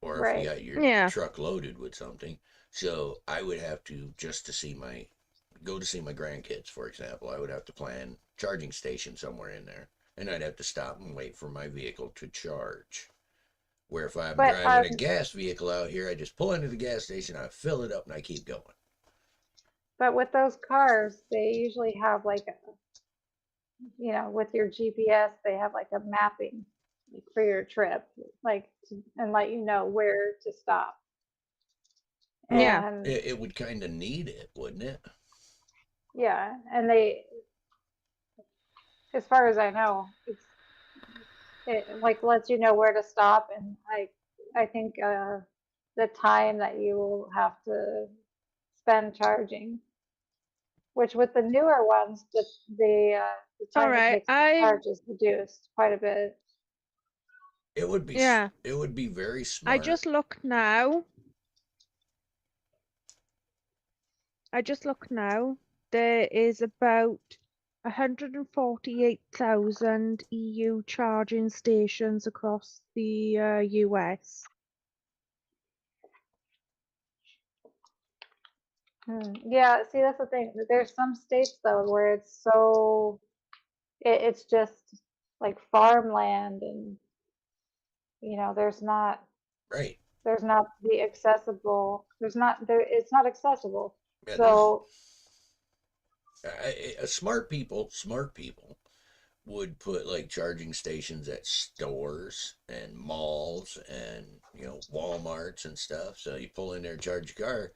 or if you right. got your Yeah. truck loaded with something. So I would have to, just to go to see my grandkids, for example, I would have to plan charging station somewhere in there, and I'd have to stop and wait for my vehicle to charge. Where if I'm But driving a gas vehicle out here, I just pull into the gas station, I fill it up, and I keep going. with those cars, they usually have like with your GPS, they have like a mapping like for your trip, and let you know where to stop. Yeah. And It would kind of need it, wouldn't it? yeah, and they, as far as I know, it like lets you know where to stop, and I think the time that you will have to spend charging, which with the newer ones, the All time it right. takes to charge is reduced quite a bit. Yeah. It would be very I smart. just looked now. There is about 148,000 EU charging stations across the US. Yeah, see, that's the thing. There's some states though where it's just like farmland, and there's not Right. the accessible. There's not there. It's not accessible. Yeah, there's So smart people would put like charging stations at stores and malls and Walmarts and stuff. So you pull in there, charge your car.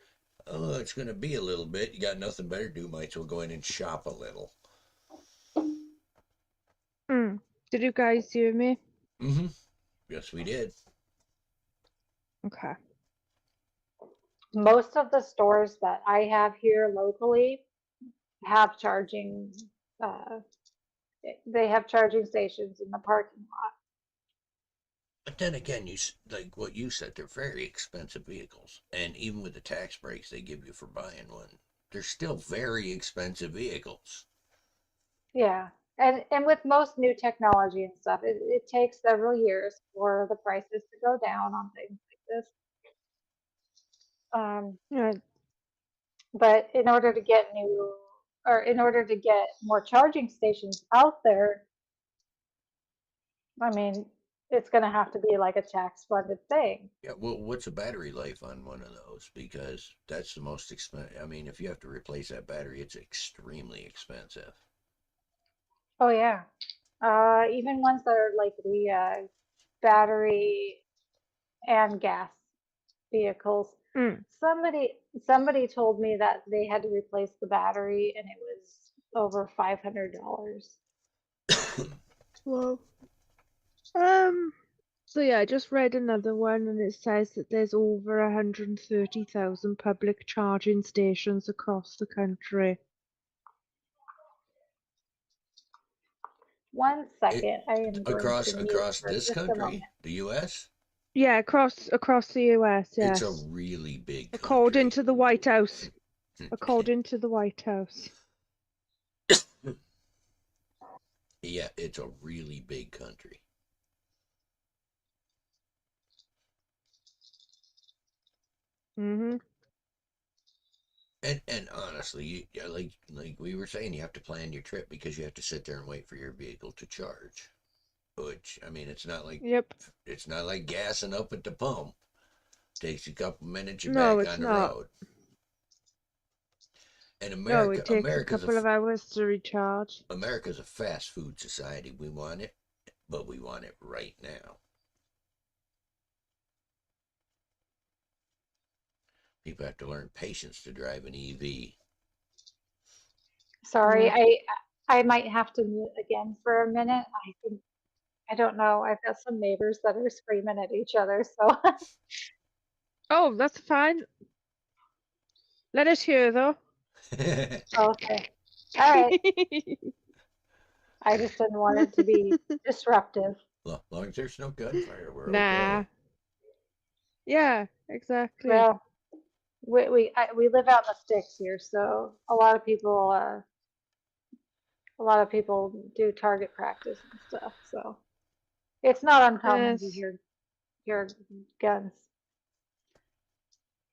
Oh, it's gonna be a little bit. You got nothing better to do, might as well go in and shop a little. Did you guys hear me? Mm-hmm. Yes, we did. Okay. most of the stores that I have here locally have charging. Uh, they have charging stations in the parking lot. But then again, like what you said, they're very expensive vehicles, and even with the tax breaks they give you for buying one, they're still very expensive vehicles. Yeah. And with most new technology and stuff, it takes several years for the prices to go down on things like this. Yeah. But in order to get more charging stations out there, I mean, it's going to have to be like a tax funded thing. Yeah, well, what's a battery life on one of those? Because that's the most expensive. I mean, if you have to replace that battery, it's extremely expensive. Oh yeah. Even ones that are like the battery and gas vehicles. Mm. Somebody told me that they had to replace the battery and it was over $500. Well. So yeah, I just read another one and it says that there's over 130,000 public charging stations across the country. One It second, I am going to mute across for this just a moment. country, the U.S., Yeah, across the US, it's a yes. really big According country. to the White House. According to the White House. Yeah, it's a really big country. Mm-hmm. And honestly, like we were saying, you have to plan your trip because you have to sit there and wait for your vehicle to charge. Which, I mean, Yep. it's not like gassing up at the pump. Takes a couple minutes, you're No, back it's on the not. road. And No, it takes a couple of hours to recharge. America's a fast food society. We want it, but we want it right now. People have to learn patience to drive an EV. Sorry, Yeah. I might have to mute again for a minute. I don't know. I've got some neighbors that are screaming at each other, so Oh, that's fine. Let us hear though. okay. All right. I just didn't want it to be disruptive. As long as there's no gunfire, we're Nah. okay. Yeah, exactly. Well, we live out in the sticks here, so a lot of people do target practice and stuff. So it's not uncommon to Yes, hear guns.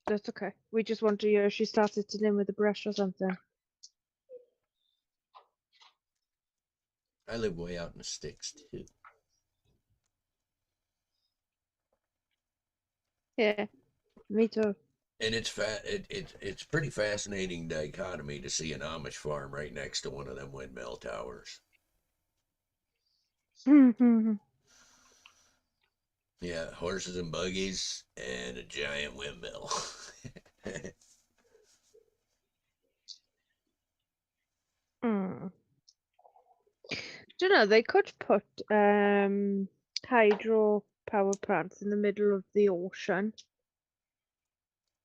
that's okay. We just want to hear if she started to in with a brush or something. I live way out in the sticks too. Yeah, me too. And it's pretty fascinating dichotomy to see an Amish farm right next to one of them windmill towers. Yeah, horses and buggies and a giant windmill. Do you know they could put hydro power plants in the middle of the ocean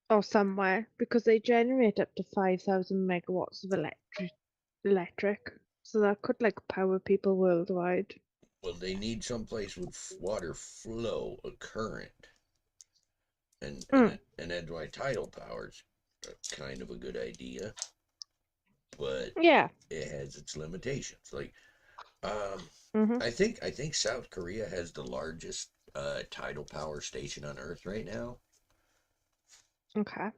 or somewhere because they generate up to 5,000 megawatts of electric. So that could like power people worldwide. Well, they need someplace with water flow, a current, and that's why tidal power's kind of a good idea, but Yeah. it has its limitations. Like, Mm-hmm. I think South Korea has the largest tidal power station on Earth right now. Okay.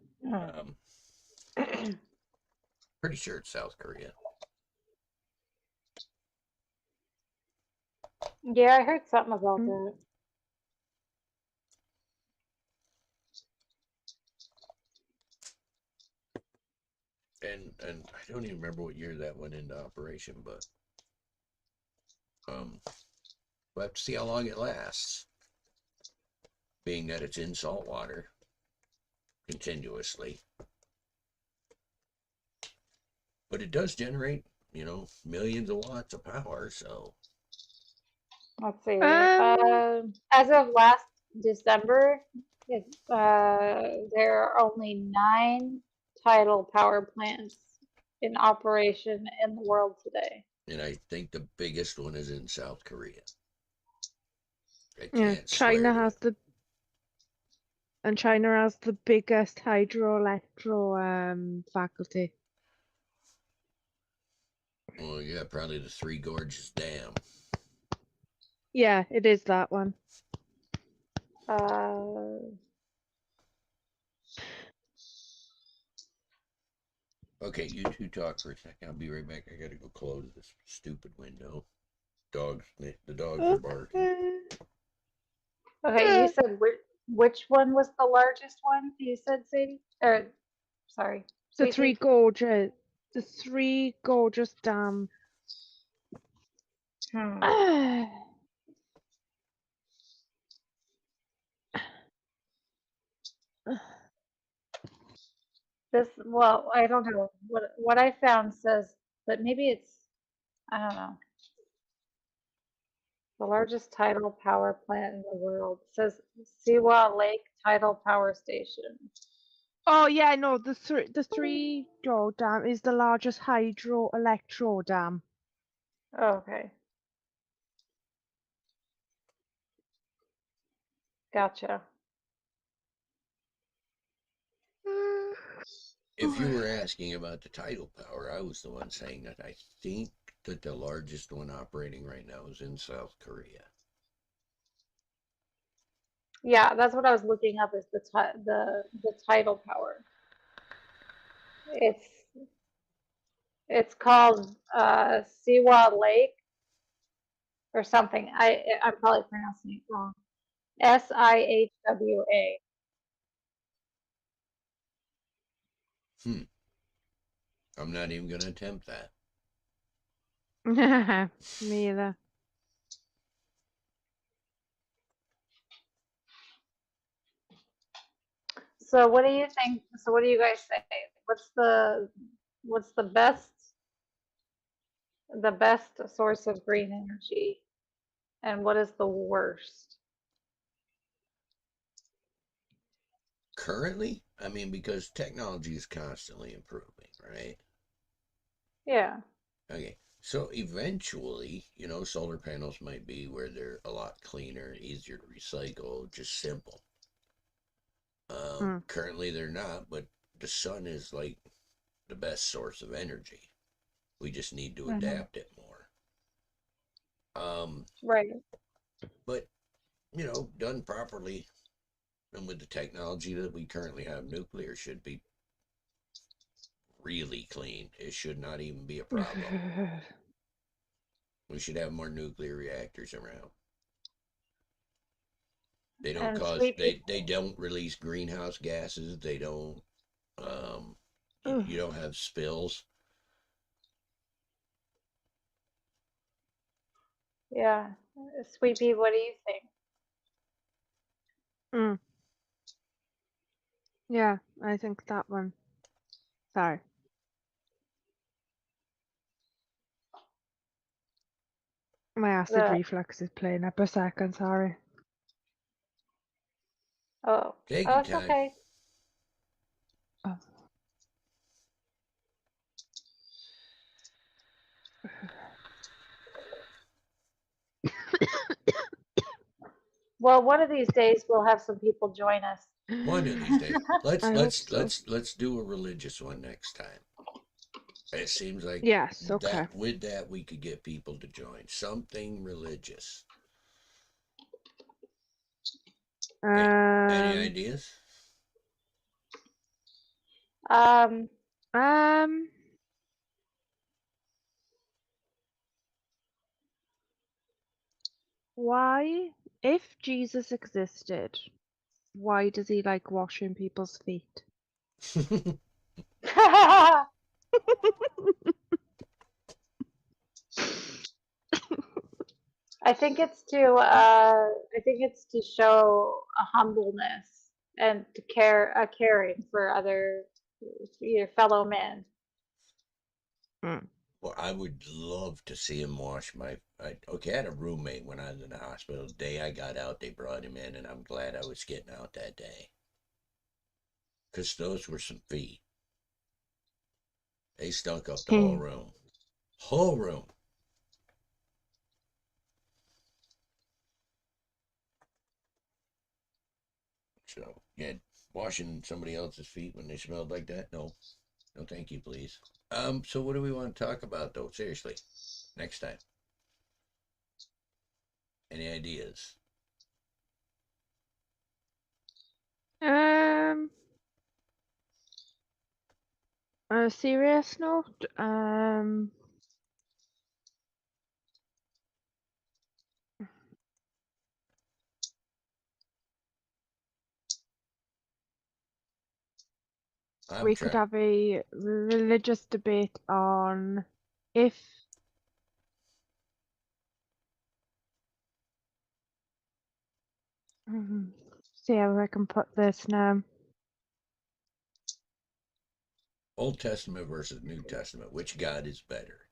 Pretty sure it's South Korea. Yeah, I heard something about that. And I don't even remember what year that went into operation, but we'll have to see how long it lasts. Being that it's in salt water continuously. But it does generate, millions of watts of power, so. Let's see. As of last December, there are only 9 tidal power plants in operation in the world today. And I think the biggest one is in South Korea. I Yeah, can't China swear has the biggest hydroelectro faculty. Well, yeah, probably the Three Gorges Dam. Yeah, it is that one. Okay, you two talk for a second. I'll be right back. I gotta go close this stupid window. The dogs are barking. Okay, you said which one was the largest one? You said, Sadie? Or, sorry. The Sweet Three Gorges Dam. Well, I don't know. What I found says that maybe it's, I don't know. The largest tidal power plant in the world. It says Siwa Lake Tidal Power Station. Oh yeah, no, the Three Gorges Dam is the largest hydroelectro dam. Oh, okay. Gotcha. If you were asking about the tidal power, I was the one saying that I think that the largest one operating right now is in South Korea. Yeah, that's what I was looking up is the tidal power. It's it's called Siwa Lake or something. I'm probably pronouncing it wrong. Sihwa. Hmm. I'm not even going to attempt that. Me either. So what do you think? So what do you guys say? What's the best source of green energy, and what is the worst? Currently, I mean, because technology is constantly improving, right? Yeah. Okay. So eventually, solar panels might be where they're a lot cleaner, easier to recycle, just simple. Mm. Currently, they're not, but the sun is like the best source of energy. We just need to Mm-hmm. adapt it more. Um, Right. but done properly, and with the technology that we currently have, nuclear should be really clean. It should not even be a problem. We should have more nuclear reactors around. They don't And cause sweet they people. don't release greenhouse gases. They don't you don't have spills. Yeah. Sweet pea, what do you think? Mm. Yeah, I think that one. Sorry. My acid The reflux is playing up a second, sorry. oh Take oh your it's time. okay. Oh. Well, one of these days we'll have some people join us. One of these days, let's I hope let's so. let's do a religious one next time. It seems like Yes, okay. that with that we could get people to join something religious. Any Um, ideas? Um, um, why, if Jesus existed, why does he like washing people's feet? I think it's to show a humbleness and to a caring for your fellow men. Mm. Well, I would love to see him wash okay, I had a roommate when I was in the hospital. The day I got out, they brought him in, and I'm glad I was getting out that day. Because those were some feet. They stunk up the whole room. Whole room. So, yeah, washing somebody else's feet when they smelled like that? No. No, thank you, please. So what do we want to talk about, though? Seriously, next time. Any ideas? Um, on a serious note, I'm we could trying. have a religious debate on if see how I can put this now. Old Testament versus New Testament. Which God is better?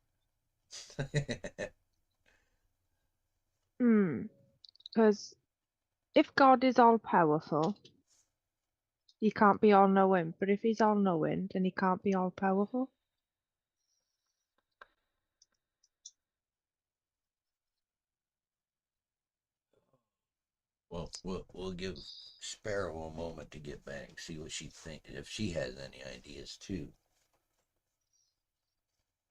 Because if God is all powerful, he can't be all knowing. But if he's all knowing, then he can't be all powerful. Well, we'll give Sparrow a moment to get back, see what she thinks, if she has any ideas too.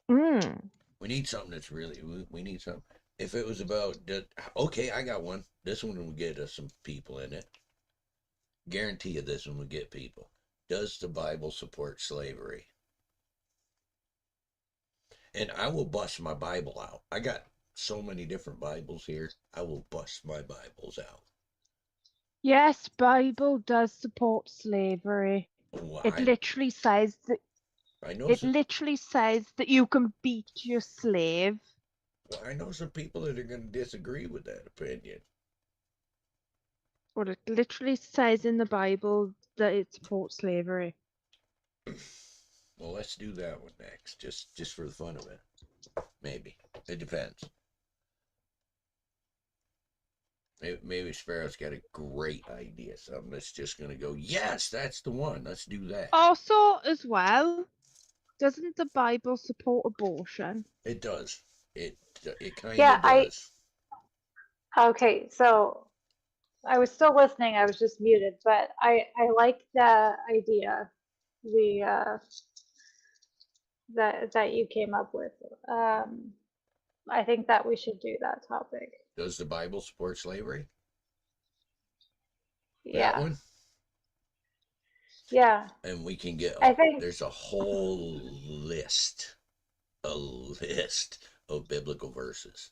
Mm. We need something that's really. We need something. If it was about, okay, I got one. This one will get us some people in it. Guarantee you, this one will get people. Does the Bible support slavery? And I will bust my Bible out. I got so many different Bibles here. I will bust my Bibles out. Yes, Bible does support slavery. Oh, It literally says that I know it some, literally says that you can beat your slave. well, I know some people that are going to disagree with that opinion. Well, it literally says in the Bible that it supports slavery. Well, let's do that one next, just for the fun of it. Maybe it depends. Maybe Sparrow's got a great idea, something that's just going to go, yes, that's the one. Let's do that. Also, as well, doesn't the Bible support abortion? It does. It kind Yeah, of does. okay, so I was still listening, I was just muted, but I like the idea, the that you came up with. I think that we should do that topic. Does the Bible support slavery? That Yeah, one? yeah. And we can get, I think, there's a whole list of biblical verses.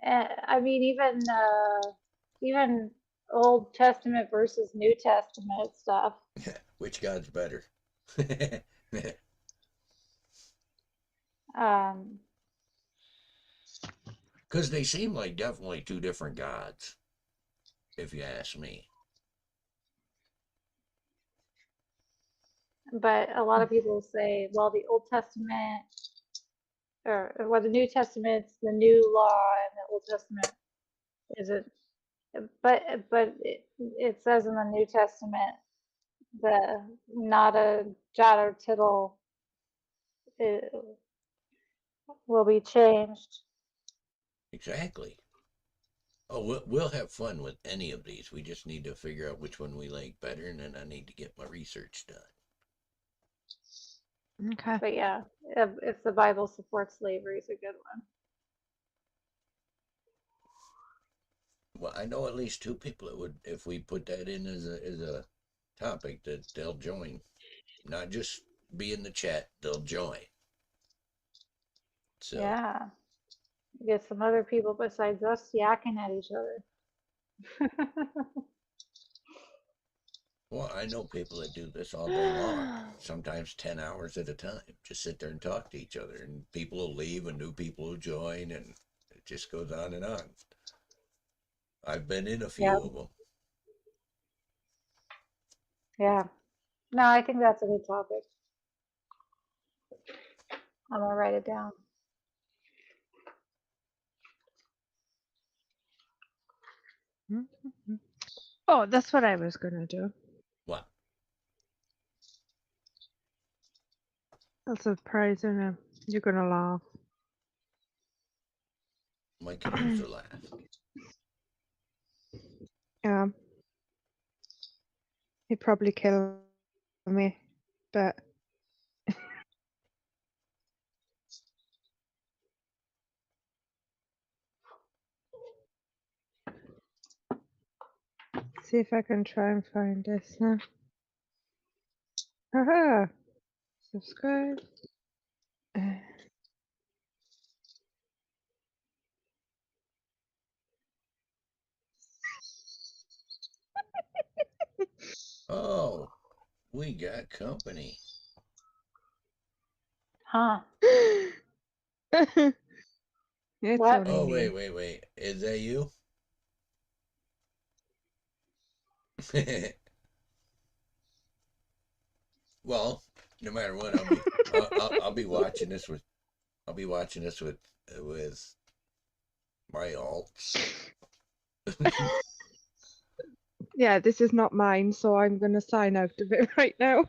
I mean, even Old Testament versus New Testament stuff. Which God's better? Um, Because they seem like definitely two different gods, if you ask me. but a lot of people say, well, the Old Testament, or well, the New Testament's the new law, and the Old Testament isn't. But it says in the New Testament the not a jot or tittle uh, will be changed. Exactly. Oh, we'll have fun with any of these. We just need to figure out which one we like better, and then I need to get my research done. Okay. But yeah, if the Bible supports slavery, is a good one. Well, I know at least two people that would, if we put that in as a topic, that they'll join. Not just be in the chat, they'll join. So Yeah, get some other people besides us yakking at each other. well, I know people that do this all day long, sometimes 10 hours at a time. Just sit there and talk to each other, and people will leave and new people will join, and it just goes on and on. I've been in a few Yeah, of them. yeah. No, I think that's a good topic. I'm gonna write it down. Oh, that's what I was gonna do. What? I'll surprise you. You're gonna laugh. My can use a laugh. Yeah. He'd probably kill me, but see if I can try and find this now. Haha! Subscribe. Oh, we got company. Huh? It's What? only Oh, me. wait. Is that you? Well, no matter what, I'll be watching this with my alts. Yeah, this is not mine, so I'm gonna sign out of it right now.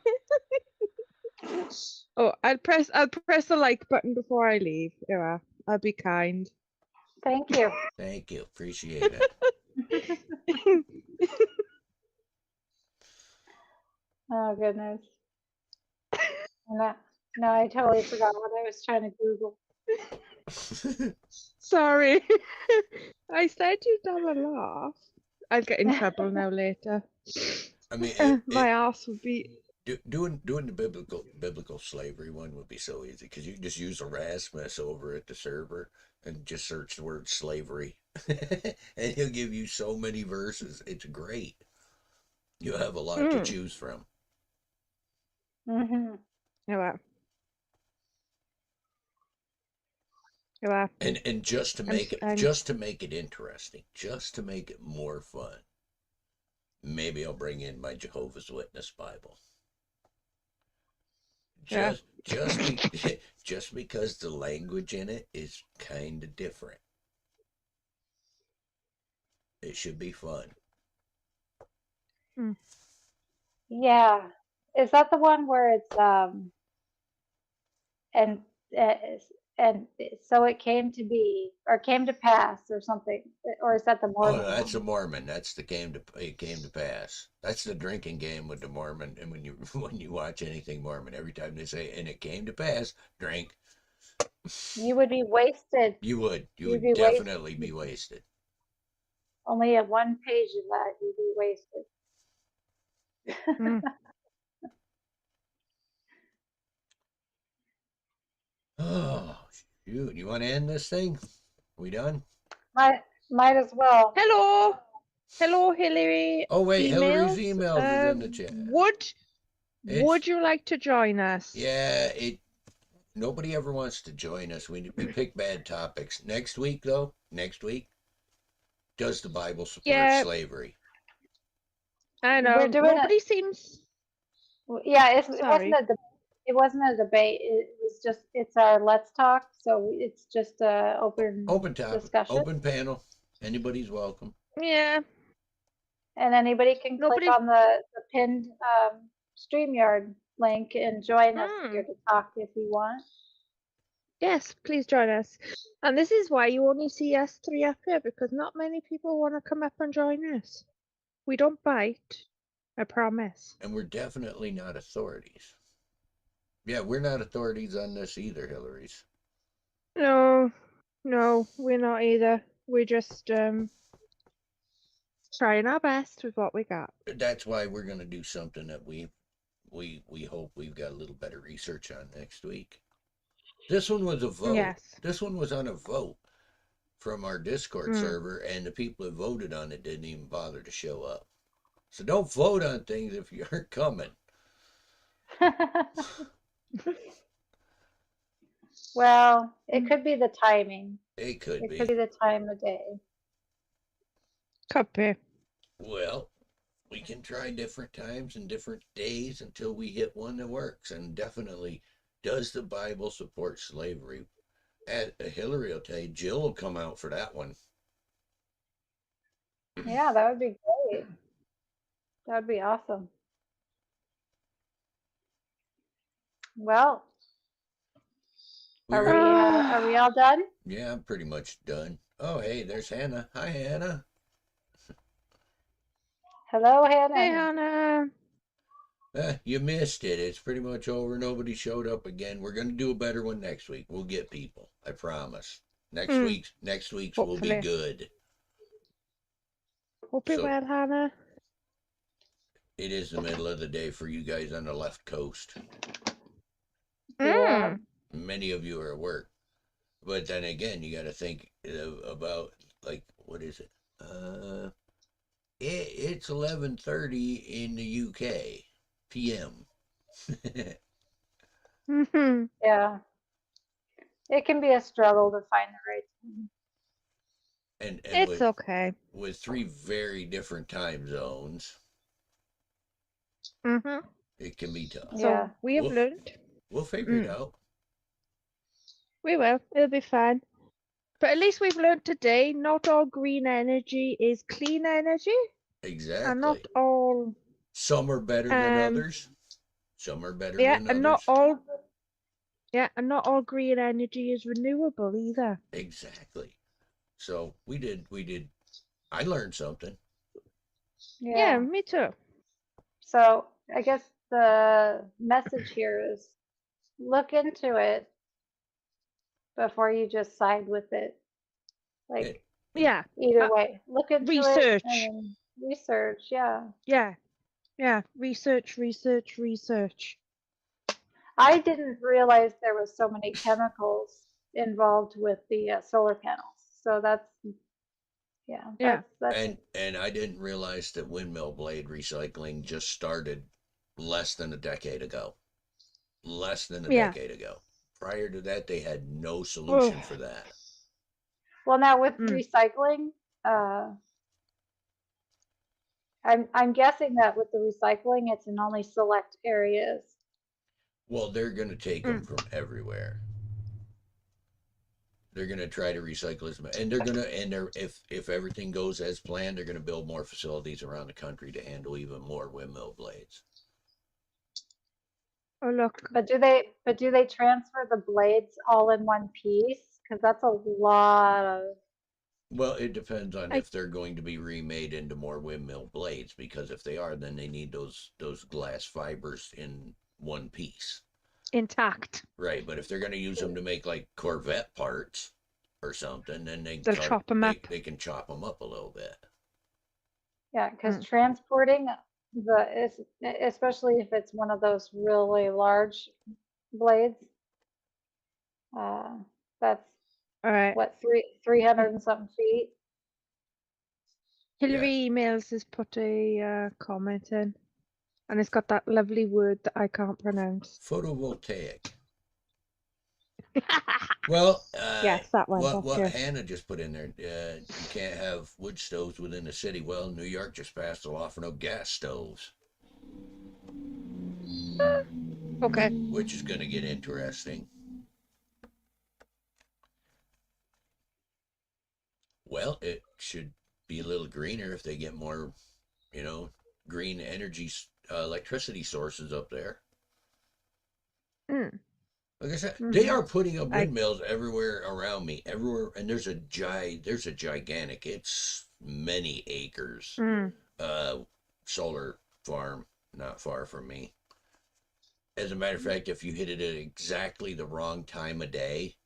Oh, I'll press the like button before I leave. Yeah, I'll be kind. Thank you. Thank you, appreciate it. Oh goodness. No, no, I totally forgot what I was trying to Google. Sorry. I said you'd have a laugh. I'll get in trouble now later. I mean, My ass would be Doing the biblical slavery one would be so easy because you just use Erasmus over at the server and just search the word slavery, and he'll give you so many verses. It's great. You'll have a lot to choose from. Mm-hmm. Yeah. Yeah. And just to make it interesting, just to make it more fun, maybe I'll bring in my Jehovah's Witness Bible. Just just because the language in it is kind of different. It should be fun. Yeah. Is that the one where it's and uh, and so it came to be or came to pass or something, or is that the Oh, Mormon that's one? a Mormon. That's it came to pass. That's the drinking game with the Mormon. And when you watch anything Mormon, every time they say "and it came to pass," drink. You would be wasted. You would You'd be definitely be wasted. wasted. Only at one page of that you'd be wasted. Oh shoot! You want to end this thing? We done? Might as well. Hello, Hillary. Oh wait, Hillary's Emails. emails is in the chat. Would you like to join us? Yeah, nobody ever wants to join us. We pick bad topics. Next week, though, does the Bible support slavery? I know. We're doing Nobody seems. Yeah, Sorry. it wasn't a debate. It was just it's our Let's Talk, so it's just a open topic, discussion, open panel. Anybody's welcome. Yeah. and anybody can click on the pinned StreamYard link and join us here to talk if you want. Yes, please join us. And this is why you only see us three up here, because not many people want to come up and join us. We don't bite, I promise. And we're definitely not authorities. Yeah, we're not authorities on this either, Hillary's. No, we're not either. We're just trying our best with what we got. That's why we're going to do something that we hope we've got a little better research on next week. This one was a vote. Yes. This one was on a vote from our Discord server, and the people that voted on it didn't even bother to show up. So don't vote on things if you aren't coming. Well, it could be the timing. It could be. It could be the time of day. Could be. Well, we can try different times and different days until we hit one that works. And definitely, does the Bible support slavery? Hillary will tell you, Jill will come out for that one. Yeah, that would be great. That would be awesome. Well, are we all done? Yeah, I'm pretty much done. Oh, hey, there's Hannah. Hi, Hannah. Hello, Hannah. Hey, Hannah. You missed it. It's pretty much over. Nobody showed up again. We're going to do a better one next week. We'll get people. I promise. Next week's will be good. Hope it well, Hannah. It is the middle of the day for you guys on the left coast. Yeah. Many of you are at work. But then again, you got to think about, like, what is it? It's 11:30 in the UK p.m. Yeah. It can be a struggle to find the right time. And it's okay. With three very different time zones, it can be tough. So we have learned. We'll figure it out. We will. It'll be fine. But at least we've learned today, not all green energy is clean energy. Exactly. And not all... Some are better than others. Some are better than others. And not all green energy is renewable either. Exactly. So we did. I learned something. Yeah, me too. So I guess the message here is look into it before you just side with it. Like, yeah. Either way, look into research. it and research. Yeah. Yeah. Yeah, research, research, research. I didn't realize there was so many chemicals involved with the solar panels. So that's, yeah, Yeah. that's And I didn't realize that windmill blade recycling just started less than a decade ago. Less than a Yeah. decade ago. Prior to that, they had no solution Oh. for that. well now with Mm. recycling, I'm guessing that with the recycling, it's in only select areas. Well, they're going to take them Mm. from everywhere. They're going to try to recycle as much, and they're going to, and they're if everything goes as planned, they're going to build more facilities around the country to handle even more windmill blades. Oh, look. But do they transfer the blades all in one piece? Because that's a lot of. Well, it depends on I if they're going to be remade into more windmill blades, because if they are, then they need those glass fibers in one piece. intact. Right, but if they're going to use them to make like Corvette parts or something, then They'll chop them up. they can chop them up a little bit. Yeah, because Mm. transporting especially if it's one of those really large blades, that's All right. what 300 and something feet. Hillary Emails has put a comment in, and it's got that lovely word that I can't pronounce. Photovoltaic. Well, Yes, that one. what That's what good. Hannah just put in there, you can't have wood stoves within the city. Well, New York just passed a law for no gas stoves, Okay. which is going to get interesting. Well, it should be a little greener if they get more, green energy, electricity sources up there. Mm. Like I said, they Mhm. are putting up I windmills everywhere around me, everywhere, and there's a gigantic, it's many acres, mm. uh, solar farm not far from me. As a matter of fact, if you hit it at exactly the wrong time of day,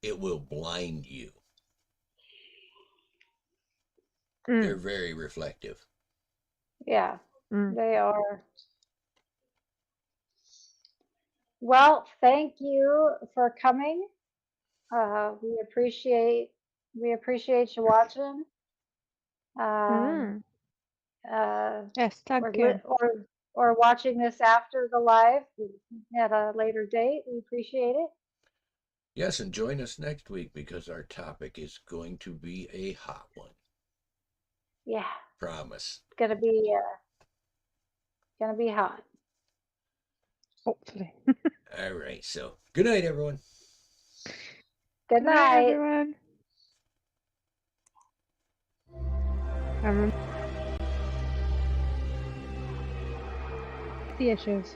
it will blind you. They're Mm. very reflective. Yeah, Mm. they are. Well, thank you for coming. We appreciate you watching. Um, Mm. uh, Yes, or thank li- you. or watching this after the live at a later date. We appreciate it. Yes, and join us next week because our topic is going to be a hot one. Yeah, Promise. it's gonna be hot. Hopefully. All right, so good night, everyone. Good Good night, night. everyone. The issues.